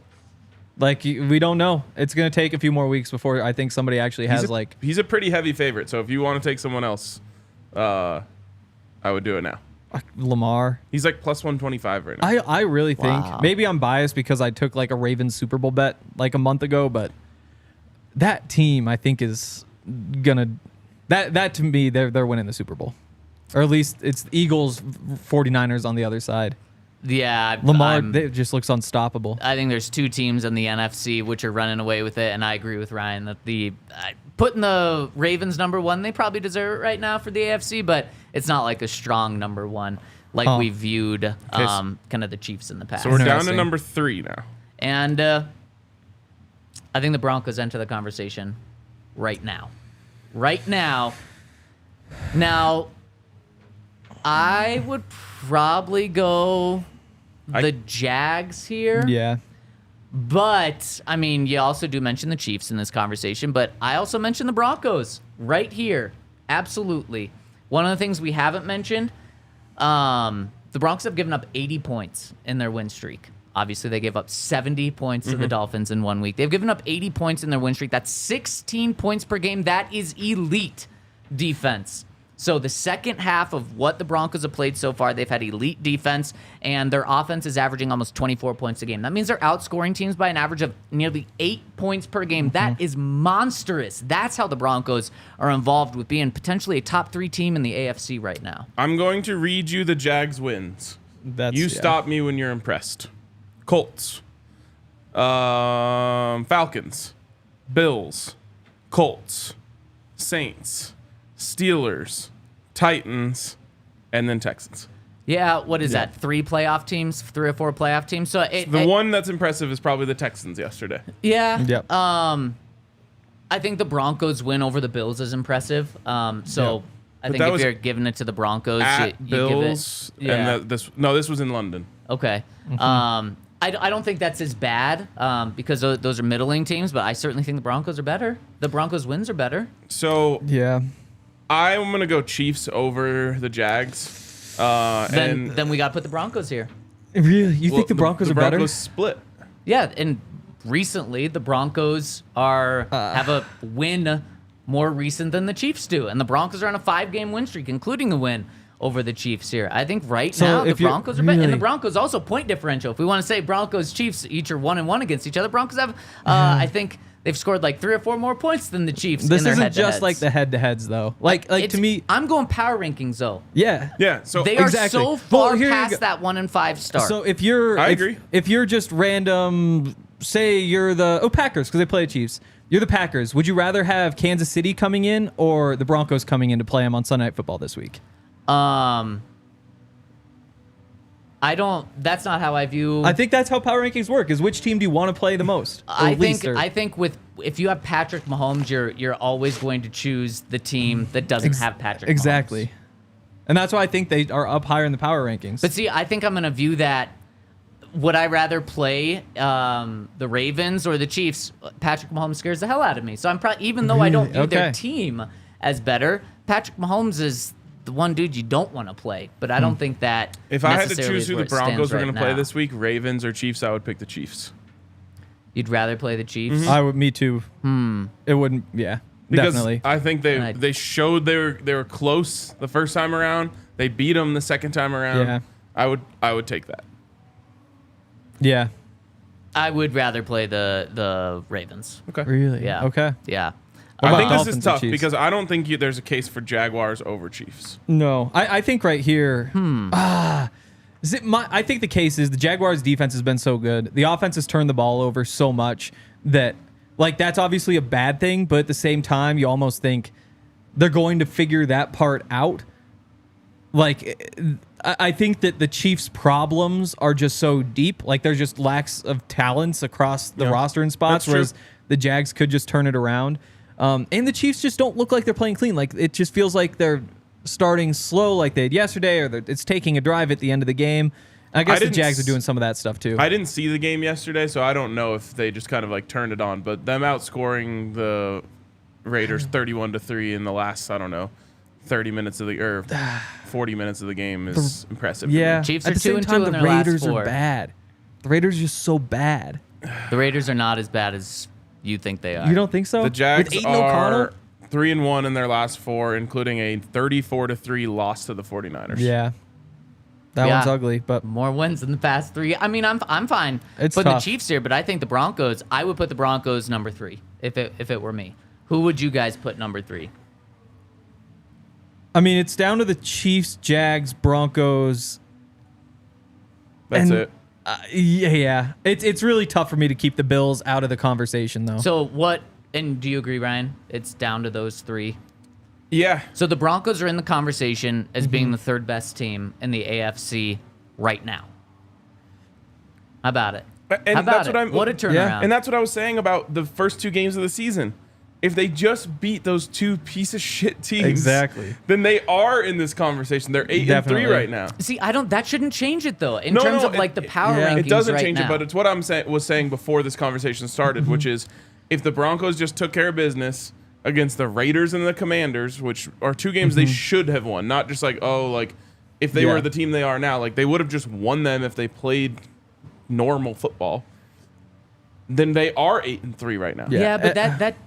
Speaker 2: Like, we don't know. It's going to take a few more weeks before I think somebody actually has,
Speaker 3: he's a pretty heavy favorite. So if you want to take someone else, I would do it now.
Speaker 2: Lamar.
Speaker 3: He's like plus 125 right now.
Speaker 2: I really think, maybe I'm biased because I took like a Ravens Super Bowl bet like a month ago, but that team I think is going to, that to me, they're winning the Super Bowl. Or at least it's Eagles, 49ers on the other side.
Speaker 1: Yeah,
Speaker 2: Lamar it just looks unstoppable.
Speaker 1: I think there's two teams in the NFC which are running away with it, and I agree with Ryan that putting the Ravens number one, they probably deserve it right now for the AFC, but it's not like a strong number one like we viewed kind of the Chiefs in the past.
Speaker 3: So we're down to number 3 now.
Speaker 1: And I think the Broncos enter the conversation right now. Right now. Now, I would probably go the Jags here.
Speaker 2: Yeah.
Speaker 1: But, I mean, you also do mention the Chiefs in this conversation, but I also mentioned the Broncos right here. Absolutely. One of the things we haven't mentioned, the Broncos have given up 80 points in their win streak. Obviously, they gave up 70 points to the Dolphins in 1 week. They've given up 80 points in their win streak. That's 16 points per game. That is elite defense. So the second half of what the Broncos have played so far, they've had elite defense, and their offense is averaging almost 24 points a game. That means they're outscoring teams by an average of nearly 8 points per game. That is monstrous. That's how the Broncos are involved with being potentially a top 3 team in the AFC right now.
Speaker 3: I'm going to read you the Jags wins. Stop me when you're impressed. Colts. Falcons. Bills. Colts. Saints. Steelers, Titans, and then Texans.
Speaker 1: Yeah, what is that? 3 playoff teams, 3 or 4 playoff teams. So
Speaker 3: the one that's impressive is probably the Texans yesterday.
Speaker 1: Yeah.
Speaker 2: Yep.
Speaker 1: I think the Broncos win over the Bills is impressive. I think if you're giving it to the Broncos, you
Speaker 3: Bills,
Speaker 1: give it. Yeah.
Speaker 3: And this was in London.
Speaker 1: Okay. I don't think that's as bad because those are middling teams, but I certainly think the Broncos are better. The Broncos wins are better.
Speaker 3: So
Speaker 2: yeah.
Speaker 3: I'm going to go Chiefs over the Jags.
Speaker 1: Then we got to put the Broncos here.
Speaker 2: Really? You think the Broncos are better?
Speaker 3: The Broncos split.
Speaker 1: Yeah, and recently the Broncos have a win more recent than the Chiefs do. And the Broncos are on a 5-game win streak, including the win over the Chiefs here. I think now the Broncos are better. And the Broncos also point differential. If we want to say Broncos, Chiefs each are 1-1 against each other, Broncos have, I think, they've scored like 3 or 4 more points than the Chiefs.
Speaker 2: This
Speaker 1: in their
Speaker 2: isn't
Speaker 1: head-to-heads.
Speaker 2: just like the head-to-heads, though. Like to me,
Speaker 1: I'm going power rankings, though.
Speaker 2: Yeah.
Speaker 3: Yeah. So
Speaker 1: They are
Speaker 2: exactly.
Speaker 1: so far
Speaker 2: Well,
Speaker 1: past that 1-5 start.
Speaker 2: So if you're,
Speaker 3: I agree.
Speaker 2: If you're just random, say you're the Packers because they play the Chiefs. You're the Packers. Would you rather have Kansas City coming in or the Broncos coming in to play them on Sunday Night Football this week?
Speaker 1: That's not how I view.
Speaker 2: I think that's how power rankings work. Is which team do you want to play the most?
Speaker 1: I think if you have Patrick Mahomes, you're always going to choose the team that doesn't have Patrick Mahomes.
Speaker 2: Exactly. And that's why I think they are up higher in the power rankings.
Speaker 1: But see, I think I'm going to view that. Would I rather play the Ravens or the Chiefs? Patrick Mahomes scares the hell out of me. So I'm probably, even though I don't view their team as better, Patrick Mahomes is the one dude you don't want to play. But I don't think that.
Speaker 3: If I had to choose who the Broncos were going to play this week, Ravens or Chiefs, I would pick the Chiefs.
Speaker 1: You'd rather play the Chiefs?
Speaker 2: I would. Me too. It wouldn't. Yeah.
Speaker 3: Because
Speaker 2: definitely.
Speaker 3: I think they showed they were close the first time around. They beat them the second time around.
Speaker 2: Yeah.
Speaker 3: I would take that.
Speaker 2: Yeah.
Speaker 1: I would rather play the Ravens.
Speaker 3: Okay.
Speaker 2: Really?
Speaker 1: Yeah.
Speaker 2: Okay.
Speaker 1: Yeah.
Speaker 3: I think this
Speaker 2: Dolphins
Speaker 3: is
Speaker 2: or
Speaker 3: tough
Speaker 2: Chiefs?
Speaker 3: because I don't think there's a case for Jaguars over Chiefs.
Speaker 2: No. I think right here. I think the case is the Jaguars' defense has been so good. The offense has turned the ball over so much that, like, that's obviously a bad thing. But at the same time, you almost think they're going to figure that part out. Like, I think that the Chiefs' problems are just so deep. Like, there's just lacks of talents across the roster and spots, whereas the Jags could just turn it around. And the Chiefs just don't look like they're playing clean. Like, it just feels like they're starting slow like they did yesterday, or it's taking a drive at the end of the game. I guess the Jags are doing some of that stuff, too.
Speaker 3: I didn't see the game yesterday, so I don't know if they just kind of, like, turned it on. But them outscoring the Raiders 31-3 in the last, 30 minutes of or 40 minutes of the game is impressive.
Speaker 2: Yeah.
Speaker 1: Chiefs
Speaker 2: at
Speaker 1: are
Speaker 2: the same
Speaker 1: 2-2
Speaker 2: time,
Speaker 1: in
Speaker 2: the
Speaker 1: their last
Speaker 2: Raiders
Speaker 1: 4.
Speaker 2: are bad. The Raiders are just so bad.
Speaker 1: The Raiders are not as bad as you think they are.
Speaker 2: You don't think so?
Speaker 3: The Jags
Speaker 2: With Aiden O'Connell?
Speaker 3: are 3-1 in their last 4, including a 34-3 loss to the 49ers.
Speaker 2: Yeah. That one's ugly, but
Speaker 1: more wins in the past 3. I mean, I'm fine
Speaker 2: It's
Speaker 1: putting
Speaker 2: tough.
Speaker 1: the Chiefs here, but I think the Broncos. I would put the Broncos number 3 if it were me. Who would you guys put number 3?
Speaker 2: I mean, it's down to the Chiefs, Jags, Broncos.
Speaker 3: That's it.
Speaker 2: Yeah. It's really tough for me to keep the Bills out of the conversation, though.
Speaker 1: So what? And do you agree, Ryan? It's down to those 3.
Speaker 3: Yeah.
Speaker 1: So the Broncos are in the conversation as being the 3rd best team in the AFC right now. How about it?
Speaker 3: And
Speaker 1: How about
Speaker 3: that's
Speaker 1: it?
Speaker 3: what
Speaker 1: a turnaround.
Speaker 2: Yeah.
Speaker 3: And that's what I was saying about the first 2 games of the season. If they just beat those 2 piece of shit teams,
Speaker 2: Exactly.
Speaker 3: then they are in this conversation. They're 8-3 right now.
Speaker 1: See, that shouldn't change it though. In
Speaker 3: No,
Speaker 1: terms
Speaker 3: no,
Speaker 1: of like the power
Speaker 2: yeah.
Speaker 1: rankings
Speaker 3: It doesn't
Speaker 1: right
Speaker 3: change
Speaker 1: now.
Speaker 3: it, but it's what I'm was saying before this conversation started, which is if the Broncos just took care of business against the Raiders and the Commanders, which are 2 games they should have won, not just like, if they were the team they are now, like they would have just won them if they played normal football. Then they are 8-3 right now.
Speaker 1: Yeah, but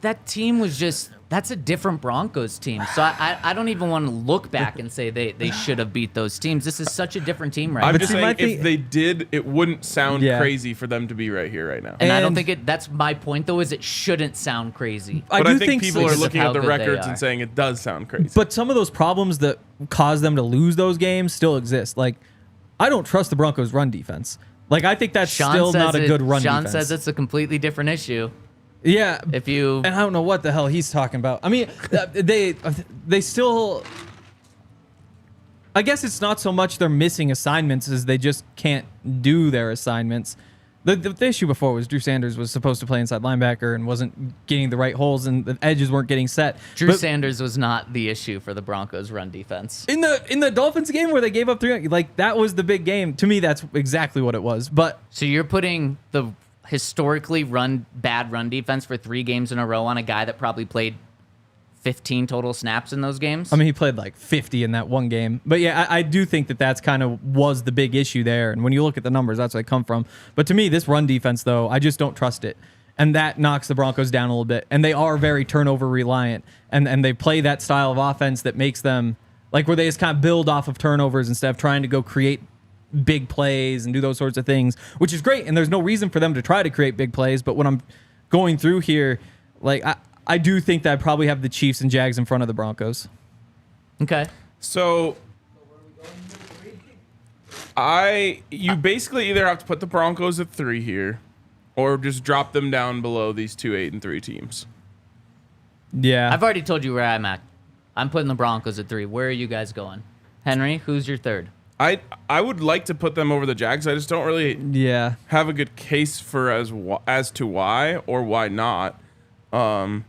Speaker 1: that team was just that's a different Broncos team. So I don't even want to look back and say they should have beat those teams. This is such a different team right
Speaker 3: I'm
Speaker 1: now.
Speaker 3: just saying if they did, it wouldn't sound
Speaker 2: Yeah.
Speaker 3: crazy for them to be right here right now.
Speaker 1: And I don't
Speaker 2: And-
Speaker 1: think that's my point though, is it shouldn't sound crazy.
Speaker 3: But I think people
Speaker 1: so.
Speaker 3: are
Speaker 1: Because of
Speaker 3: looking
Speaker 1: how
Speaker 3: at the
Speaker 1: good they
Speaker 3: records
Speaker 1: are.
Speaker 3: and saying it does sound crazy.
Speaker 2: But some of those problems that cause them to lose those games still exist. Like, I don't trust the Broncos' run defense. Like, I think that's still not a good run
Speaker 1: Sean
Speaker 2: defense.
Speaker 1: says it's a completely different issue.
Speaker 2: Yeah.
Speaker 1: If you
Speaker 2: And I don't know what the hell he's talking about. I mean, they still. I guess it's not so much they're missing assignments as they just can't do their assignments. The issue before was Drew Sanders was supposed to play inside linebacker and wasn't getting the right holes and the edges weren't getting set.
Speaker 1: Drew Sanders was not the issue for the Broncos run defense.
Speaker 2: In the Dolphins game where they gave up 3, like that was the big game. To me, that's exactly what it was. But
Speaker 1: So you're putting the historically bad run defense for 3 games in a row on a guy that probably played 15 total snaps in those games?
Speaker 2: I mean, he played like 50 in that one game. But yeah, I do think that's kind of was the big issue there. And when you look at the numbers, that's where they come from. But to me, this run defense, though, I just don't trust it. And that knocks the Broncos down a little bit. And they are very turnover reliant. And they play that style of offense that makes them, like where they just kind of build off of turnovers instead of trying to go create big plays and do those sorts of things, which is great. And there's no reason for them to try to create big plays. But when I'm going through here, like I do think that I probably have the Chiefs and Jags in front of the Broncos.
Speaker 1: Okay.
Speaker 3: So you basically either have to put the Broncos at 3 here or just drop them down below these 2 8-3 teams.
Speaker 2: Yeah.
Speaker 1: I've already told you where I'm at. I'm putting the Broncos at 3. Where are you guys going? Henry, who's your 3rd?
Speaker 3: I would like to put them over the Jags. I just don't really have a good case for as to why or why not. The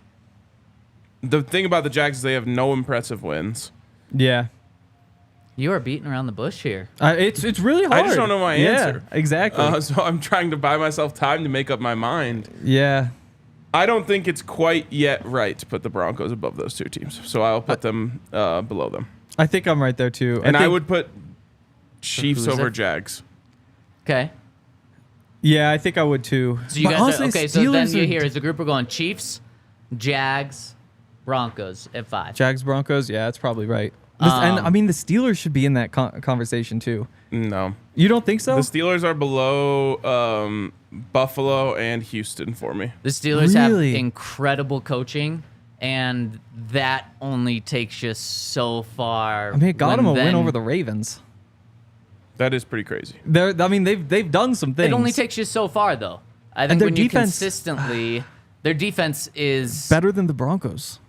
Speaker 3: thing about the Jags is they have no impressive wins.
Speaker 2: Yeah.
Speaker 1: You are beating around the bush here.
Speaker 2: It's really hard.
Speaker 3: I just don't know my answer.
Speaker 2: Exactly.
Speaker 3: So I'm trying to buy myself time to make up my mind.
Speaker 2: Yeah.
Speaker 3: I don't think it's quite yet right to put the Broncos above those 2 teams. So I'll put them below them.
Speaker 2: I think I'm right there too.
Speaker 3: And I
Speaker 2: think,
Speaker 3: would put Chiefs
Speaker 1: who's
Speaker 3: over
Speaker 1: it?
Speaker 3: Jags.
Speaker 1: Okay.
Speaker 2: Yeah, I think I would too.
Speaker 1: So you
Speaker 2: But
Speaker 1: guys
Speaker 2: honestly,
Speaker 1: are, okay, so then
Speaker 2: Steelers
Speaker 1: you
Speaker 2: are-
Speaker 1: hear as a group we're going Chiefs, Jags, Broncos at 5.
Speaker 2: Jags Broncos. Yeah, that's probably right. And I mean, the Steelers should be in that conversation too.
Speaker 3: No.
Speaker 2: You don't think so?
Speaker 3: The Steelers are below Buffalo and Houston for me.
Speaker 1: The Steelers
Speaker 2: Really?
Speaker 1: have incredible coaching, and that only takes you so far.
Speaker 2: I mean, it got them a win
Speaker 1: then-
Speaker 2: over the Ravens.
Speaker 3: That is pretty crazy.
Speaker 2: They've done some things.
Speaker 1: It only takes you so far, though. I think
Speaker 2: their
Speaker 1: when you
Speaker 2: defense-
Speaker 1: consistently, their defense is
Speaker 2: better than the Broncos.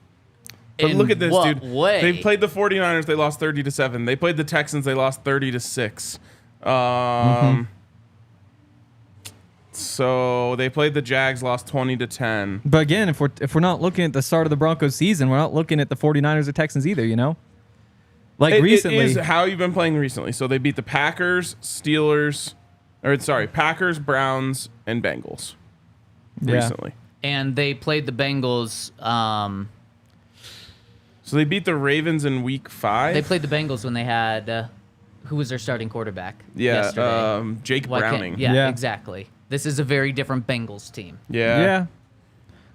Speaker 3: But
Speaker 1: in
Speaker 3: look at this,
Speaker 1: what
Speaker 3: dude.
Speaker 1: way?
Speaker 3: They played the 49ers, they lost 30-7. They played the Texans, they lost 30-6. So they played the Jags, lost 20-10.
Speaker 2: But again, if we're not looking at the start of the Broncos season, we're not looking at the 49ers or Texans either, you know? Like recently.
Speaker 3: It is how you've been playing recently. So they beat the Packers, Packers, Browns, and Bengals recently.
Speaker 1: and they played the Bengals.
Speaker 3: So they beat the Ravens in week 5.
Speaker 1: They played the Bengals when they had who was their starting quarterback?
Speaker 3: Yeah,
Speaker 1: yesterday?
Speaker 3: Jake
Speaker 1: Why can't-
Speaker 3: Browning.
Speaker 1: Yeah,
Speaker 2: Yeah.
Speaker 1: exactly. this is a very different Bengals team.
Speaker 2: Yeah.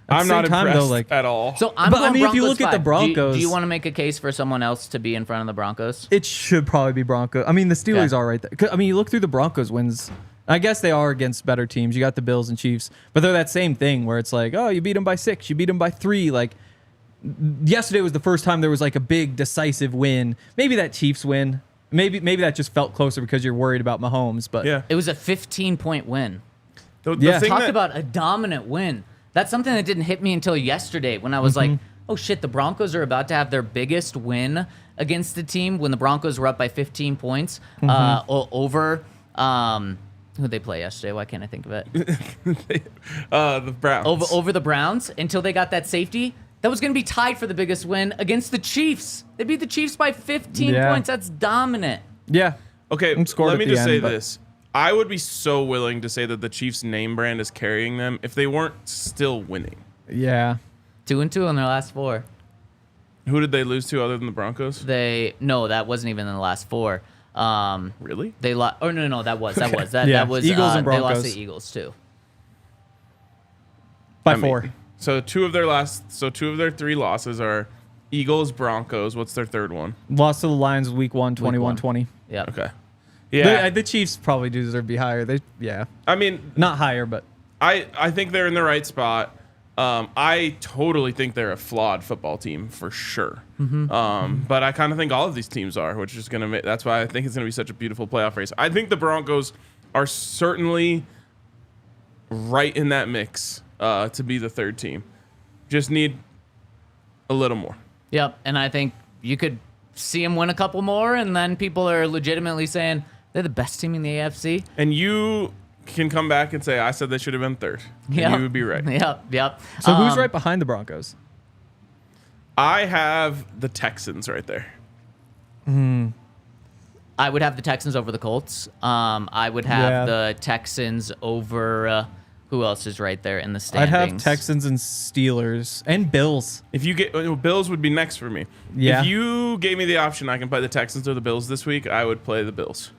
Speaker 2: At
Speaker 3: I'm
Speaker 2: the
Speaker 3: not
Speaker 2: same time,
Speaker 3: impressed
Speaker 2: though, like,
Speaker 3: at all.
Speaker 1: So I'm
Speaker 2: But,
Speaker 1: going
Speaker 2: I mean, if you
Speaker 1: Broncos
Speaker 2: look at the
Speaker 1: 5.
Speaker 2: Broncos-
Speaker 1: do you want to make a case for someone else to be in front of the Broncos?
Speaker 2: it should probably be Broncos. I mean, the Steelers
Speaker 1: Okay.
Speaker 2: are right there. 'Cause, I mean, you look through the Broncos wins. I guess they are against better teams. You got the Bills and Chiefs, but they're that same thing where it's like, oh, you beat them by 6, you beat them by 3. Like, yesterday was the first time there was like a big decisive win. Maybe that Chiefs win. Maybe that just felt closer because you're worried about Mahomes. But
Speaker 3: yeah.
Speaker 1: It was a 15-point win.
Speaker 3: The
Speaker 2: Yeah.
Speaker 3: thing
Speaker 1: Talk
Speaker 3: that-
Speaker 1: about a dominant win. That's something that didn't hit me until yesterday when I was like, oh shit, the Broncos are about to have their biggest win against the team when the Broncos were up by 15 points over who'd they play yesterday? Why can't I think of it?
Speaker 3: the Browns.
Speaker 1: Over the Browns until they got that safety. That was going to be tied for the biggest win against the Chiefs. They beat the Chiefs by 15
Speaker 2: Yeah.
Speaker 1: points. That's dominant.
Speaker 2: yeah,
Speaker 3: Okay,
Speaker 2: And scored
Speaker 3: let
Speaker 2: at
Speaker 3: me
Speaker 2: the
Speaker 3: just
Speaker 2: end,
Speaker 3: say
Speaker 2: but-
Speaker 3: this. I would be so willing to say that the Chiefs name brand is carrying them if they weren't still winning.
Speaker 2: yeah.
Speaker 1: 2-2 in their last 4.
Speaker 3: Who did they lose to other than the Broncos?
Speaker 1: No, that wasn't even in the last 4.
Speaker 3: Really?
Speaker 1: They lost. Oh no, that was
Speaker 2: Yeah,
Speaker 1: that was
Speaker 2: Eagles and
Speaker 1: They lost
Speaker 2: Broncos.
Speaker 1: the Eagles too.
Speaker 2: By
Speaker 3: I mean,
Speaker 2: 4.
Speaker 3: So two of their 3 losses are Eagles, Broncos. What's their third one?
Speaker 2: Lost to the Lions week 1, 21-20.
Speaker 1: Yeah.
Speaker 3: Okay. Yeah.
Speaker 2: The Chiefs probably do deserve to be higher.
Speaker 3: I mean,
Speaker 2: Not higher, but
Speaker 3: I think they're in the right spot. I totally think they're a flawed football team for sure. But I kind of think all of these teams are, which is going to make. That's why I think it's going to be such a beautiful playoff race. I think the Broncos are certainly right in that mix to be the third team. Just need a little more.
Speaker 1: Yep. And I think you could see them win a couple more, and then people are legitimately saying they're the best team in the AFC.
Speaker 3: And you can come back and say, I said they should have been third. And
Speaker 1: Yep.
Speaker 3: you would be right.
Speaker 1: Yep.
Speaker 2: so who's right behind the Broncos?
Speaker 3: I have the Texans right there.
Speaker 1: I would have the Texans over the Colts. I would have
Speaker 2: Yeah.
Speaker 1: the Texans over. Who else is right there in the
Speaker 2: I'd
Speaker 1: standings?
Speaker 2: have Texans and Steelers and Bills.
Speaker 3: If you get Bills would be next for me.
Speaker 2: Yeah.
Speaker 3: If you gave me the option, I can play the Texans or the Bills this week. I would play the Bills.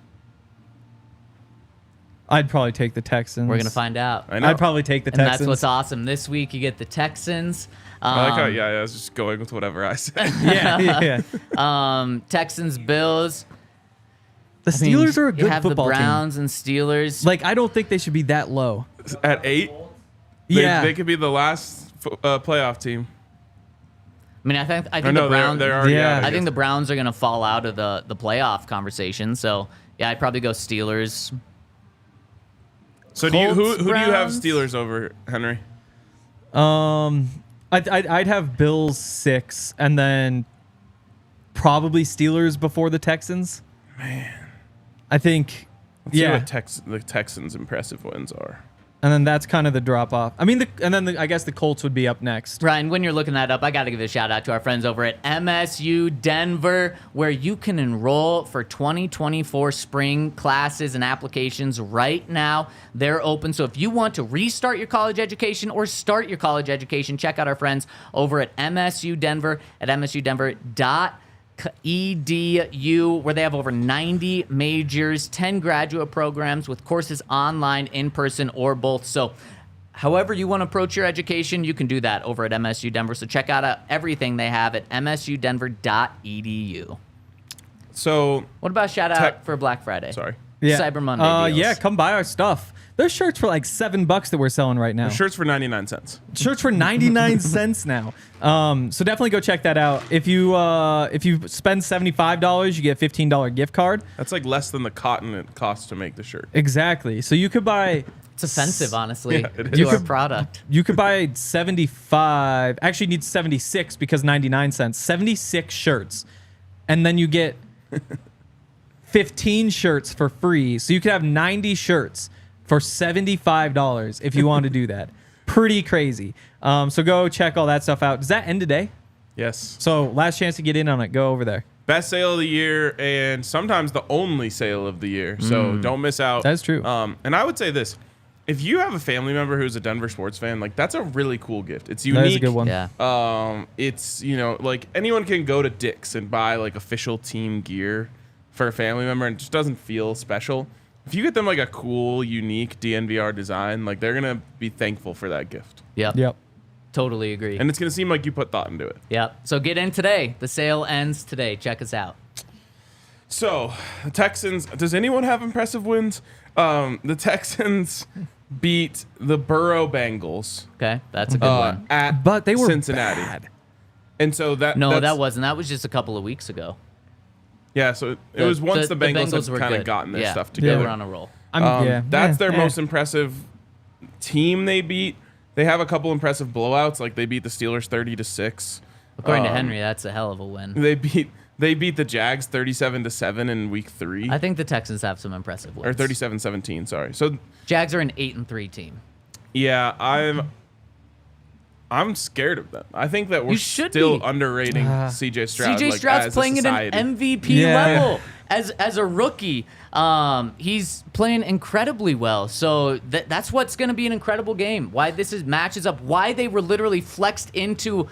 Speaker 2: I'd probably take the Texans.
Speaker 1: We're gonna find out.
Speaker 3: I know.
Speaker 2: I'd probably take the
Speaker 1: And
Speaker 2: Texans.
Speaker 1: that's what's awesome. This week you get the Texans.
Speaker 3: I like how I was just going with whatever I said.
Speaker 2: Yeah.
Speaker 1: Texans, Bills.
Speaker 2: The
Speaker 1: I mean,
Speaker 2: Steelers are a
Speaker 1: you
Speaker 2: good
Speaker 1: have
Speaker 2: football
Speaker 1: the
Speaker 2: team.
Speaker 1: Browns and Steelers.
Speaker 2: Like, I don't think they should be that low.
Speaker 3: At 8,
Speaker 2: Yeah.
Speaker 3: they could be the last playoff team.
Speaker 1: I mean, I think
Speaker 3: Or
Speaker 1: the
Speaker 3: no,
Speaker 1: Browns.
Speaker 3: they're already
Speaker 2: Yeah.
Speaker 3: out.
Speaker 1: I think the Browns are going to fall out of the playoff conversation. So yeah, I'd probably go Steelers.
Speaker 3: So who do you have
Speaker 1: Browns?
Speaker 3: Steelers over, Henry?
Speaker 2: I'd have Bills 6 and then probably Steelers before the Texans.
Speaker 3: Man.
Speaker 2: I think,
Speaker 3: Let's see
Speaker 2: yeah.
Speaker 3: what the Texans' impressive wins are.
Speaker 2: And then that's kind of the drop off. I mean, I guess the Colts would be up next.
Speaker 1: Ryan, when you're looking that up, I got to give a shout out to our friends over at MSU Denver, where you can enroll for 2024 spring classes and applications right now. They're open. So if you want to restart your college education or start your college education, check out our friends over at MSU Denver at msudenver.edu, where they have over 90 majors, 10 graduate programs with courses online, in person, or both. So however you want to approach your education, you can do that over at MSU Denver. So check out everything they have at msudenver.edu.
Speaker 3: So,
Speaker 1: What about shout out for Black Friday?
Speaker 3: sorry.
Speaker 2: Yeah.
Speaker 1: Cyber Monday deals.
Speaker 2: Yeah, come buy our stuff. There's shirts for like $7 that we're selling right now.
Speaker 3: Shirts for 99 cents.
Speaker 2: Shirts for 99 cents now. So definitely go check that out. If you spend $75, you get a $15 gift card.
Speaker 3: That's like less than the cotton it costs to make the shirt.
Speaker 2: Exactly. So you could buy
Speaker 1: It's offensive, honestly,
Speaker 3: Yeah, it
Speaker 1: to
Speaker 3: is.
Speaker 1: our product.
Speaker 2: you could buy 75. Actually, you need 76 because 99 cents. 76 shirts, and then you get 15 shirts for free. So you could have 90 shirts for $75 if you want to do that. Pretty crazy. So go check all that stuff out. Does that end today?
Speaker 3: Yes.
Speaker 2: So last chance to get in on it. Go over there.
Speaker 3: Best sale of the year and sometimes the only sale of the year. So don't miss out.
Speaker 2: That's true.
Speaker 3: And I would say this. If you have a family member who's a Denver sports fan, like that's a really cool gift. It's unique.
Speaker 2: That is a good one.
Speaker 1: Yeah.
Speaker 3: It's, like anyone can go to Dick's and buy like official team gear for a family member and it just doesn't feel special. if you get them like a cool, unique DNVR design, like they're gonna be thankful for that gift.
Speaker 1: Yep. Totally agree.
Speaker 3: And it's gonna seem like you put thought into it.
Speaker 1: Yep. So get in today. The sale ends today. Check us out.
Speaker 3: So the Texans. Does anyone have impressive wins? The Texans beat the Burrow Bengals.
Speaker 1: Okay, that's a good one.
Speaker 3: At
Speaker 2: But they were
Speaker 3: Cincinnati.
Speaker 2: bad.
Speaker 3: And so
Speaker 1: That wasn't. That was just a couple of weeks ago.
Speaker 3: Yeah, so it was once the Bengals
Speaker 1: were
Speaker 3: had kind
Speaker 1: good.
Speaker 3: of gotten their stuff
Speaker 1: They
Speaker 3: together.
Speaker 1: were on a roll.
Speaker 3: That's their most impressive team they beat. They have a couple impressive blowouts, like they beat the Steelers 30-6.
Speaker 1: According to Henry, that's a hell of a win.
Speaker 3: They beat the Jags 37-7 in week 3.
Speaker 1: I think the Texans have some impressive wins.
Speaker 3: Or 37-17, sorry. So
Speaker 1: Jags are an 8-3 team.
Speaker 3: yeah, I'm scared of them. I think that we're
Speaker 1: You should
Speaker 3: still
Speaker 1: be.
Speaker 3: underrating CJ Stroud.
Speaker 1: CJ
Speaker 3: like,
Speaker 1: Stroud's
Speaker 3: as a
Speaker 1: playing at
Speaker 3: society.
Speaker 1: an MVP level as a rookie. He's playing incredibly well. So that's what's going to be an incredible game. Why this matches up. Why they were literally flexed into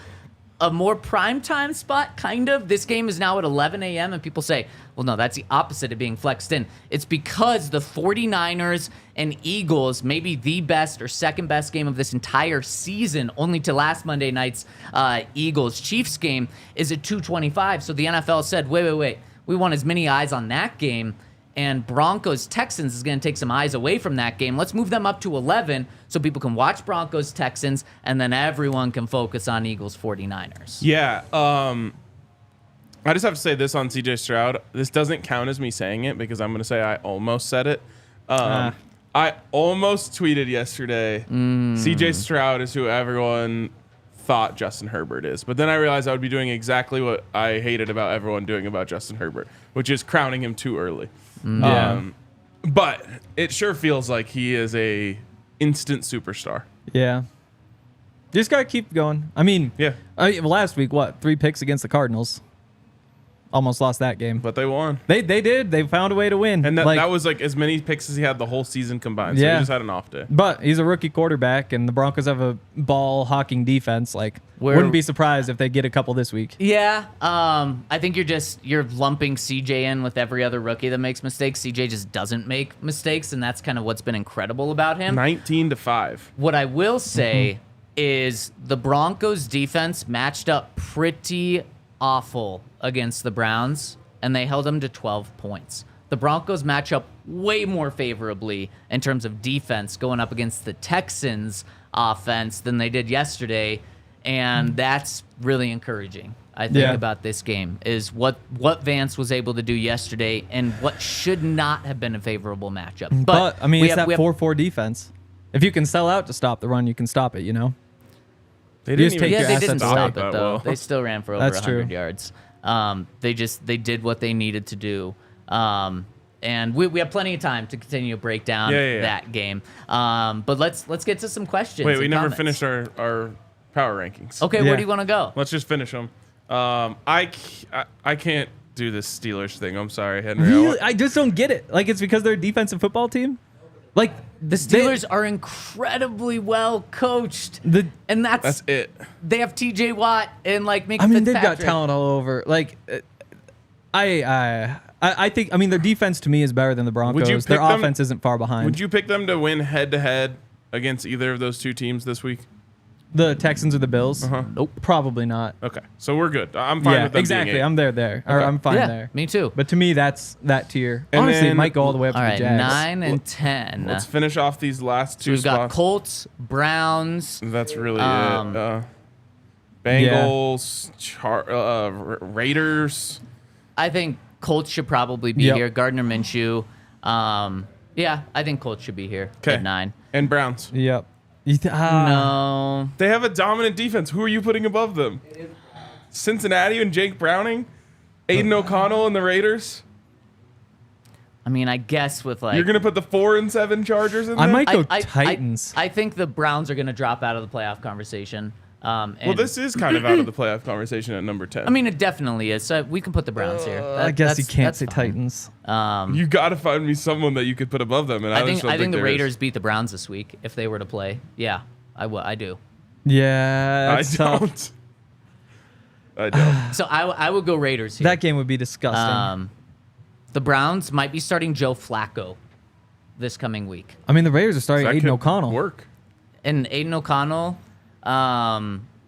Speaker 1: a more primetime spot, kind of. This game is now at 11 a.m. and people say, well, no, that's the opposite of being flexed in. It's because the 49ers and Eagles, maybe the best or second best game of this entire season, only to last Monday night's Eagles-Chiefs game, is at 2:25. So the NFL said, wait. We want as many eyes on that game. And Broncos-Texans is going to take some eyes away from that game. Let's move them up to 11 so people can watch Broncos-Texans, and then everyone can focus on Eagles-49ers.
Speaker 3: Yeah. I just have to say this on CJ Stroud. This doesn't count as me saying it because I'm going to say I almost said it. I almost tweeted yesterday, CJ Stroud is who everyone thought Justin Herbert is. But then I realized I would be doing exactly what I hated about everyone doing about Justin Herbert, which is crowning him too early. But it sure feels like he is a instant superstar.
Speaker 2: Yeah. Just got to keep going. I mean,
Speaker 3: Yeah.
Speaker 2: Last week, 3 picks against the Cardinals. Almost lost that game.
Speaker 3: But they won.
Speaker 2: They did. They found a way to win.
Speaker 3: And that was like as many picks as he had the whole season combined. So
Speaker 2: Yeah.
Speaker 3: he just had an off day.
Speaker 2: But he's a rookie quarterback, and the Broncos have a ball-hawking defense. Wouldn't be surprised if they get a couple this week.
Speaker 1: Yeah, I think you're lumping CJ in with every other rookie that makes mistakes. CJ just doesn't make mistakes, and that's kind of what's been incredible about him.
Speaker 3: 19-5.
Speaker 1: What I will say is the Broncos defense matched up pretty awful against the Browns, and they held them to 12 points. The Broncos match up way more favorably in terms of defense going up against the Texans offense than they did yesterday, and that's really encouraging. I think about this game is what Vance was able to do yesterday and what should not have been a favorable matchup.
Speaker 2: But I mean, it's that 4-4 defense. If you can sell out to stop the run, you can stop it, you know?
Speaker 3: They didn't
Speaker 2: just
Speaker 3: even
Speaker 2: take
Speaker 1: Yeah,
Speaker 2: your
Speaker 1: they didn't
Speaker 2: assets
Speaker 1: stop
Speaker 3: away.
Speaker 1: it though.
Speaker 3: Well.
Speaker 1: They still ran for over
Speaker 2: That's
Speaker 1: 100
Speaker 2: true.
Speaker 1: yards. They did what they needed to do. And we have plenty of time to continue to break down that game. But let's get to some questions.
Speaker 3: Wait, we
Speaker 1: and
Speaker 3: never
Speaker 1: comments.
Speaker 3: finished our power rankings.
Speaker 1: Okay,
Speaker 2: Yeah.
Speaker 1: where do you want to go?
Speaker 3: Let's just finish them. I can't do this Steelers thing. I'm sorry, Henry.
Speaker 2: Really? I just don't get it. It's because they're a defensive football team?
Speaker 1: The Steelers are incredibly well coached, and
Speaker 3: That's it.
Speaker 1: they have T.J. Watt and Minka
Speaker 2: I mean, they've got
Speaker 1: Fitzpatrick.
Speaker 2: talent all over. I think, their defense to me is better than the Broncos. Their
Speaker 3: pick them-
Speaker 2: offense isn't far behind.
Speaker 3: Would you pick them to win head-to-head against either of those two teams this week?
Speaker 2: The Texans or the Bills?
Speaker 1: Nope.
Speaker 2: Probably not.
Speaker 3: Okay, so we're good. I'm fine with them
Speaker 2: exactly.
Speaker 3: being 8.
Speaker 2: I'm there. Or
Speaker 3: Okay.
Speaker 2: I'm fine
Speaker 1: Yeah,
Speaker 2: there.
Speaker 1: me too.
Speaker 2: But to me, that's that tier.
Speaker 3: And
Speaker 2: Honestly, it
Speaker 3: then-
Speaker 2: might go all the way up
Speaker 1: All
Speaker 2: to
Speaker 1: right,
Speaker 2: the Jags.
Speaker 1: 9 and 10.
Speaker 3: Let's finish off these last two
Speaker 1: We've got
Speaker 3: spots.
Speaker 1: Colts, Browns.
Speaker 3: That's really
Speaker 1: Um,
Speaker 3: it. Bengals, Raiders.
Speaker 1: I think Colts should probably be
Speaker 2: Yep.
Speaker 1: here. Gardner Minshew. Yeah, I think Colts should be here at 9.
Speaker 3: And Browns.
Speaker 2: Yep.
Speaker 1: No.
Speaker 3: They have a dominant defense. Who are you putting above them? Cincinnati and Jake Browning? Aiden O'Connell and the Raiders?
Speaker 1: I mean, I guess with
Speaker 3: You're going to put the 4-7 Chargers in there?
Speaker 2: I might go Titans.
Speaker 1: I think the Browns are going to drop out of the playoff conversation.
Speaker 3: Well, this is kind of out of the playoff conversation at number 10.
Speaker 1: I mean, it definitely is. So we can put the Browns here.
Speaker 2: I guess you can't
Speaker 1: that's
Speaker 2: say
Speaker 1: fine.
Speaker 2: Titans.
Speaker 3: you got to find me someone that you could put above them. And I
Speaker 1: think
Speaker 3: just don't
Speaker 1: the
Speaker 3: there is.
Speaker 1: Raiders beat the Browns this week if they were to play. Yeah, I do.
Speaker 2: Yeah,
Speaker 3: I
Speaker 2: that's tough.
Speaker 3: don't. I don't.
Speaker 1: So I would go Raiders here.
Speaker 2: That game would be disgusting.
Speaker 1: The Browns might be starting Joe Flacco this coming week.
Speaker 2: I mean, the Raiders are starting
Speaker 3: That
Speaker 2: Aiden
Speaker 3: could
Speaker 2: O'Connell.
Speaker 3: work.
Speaker 1: And Aiden O'Connell,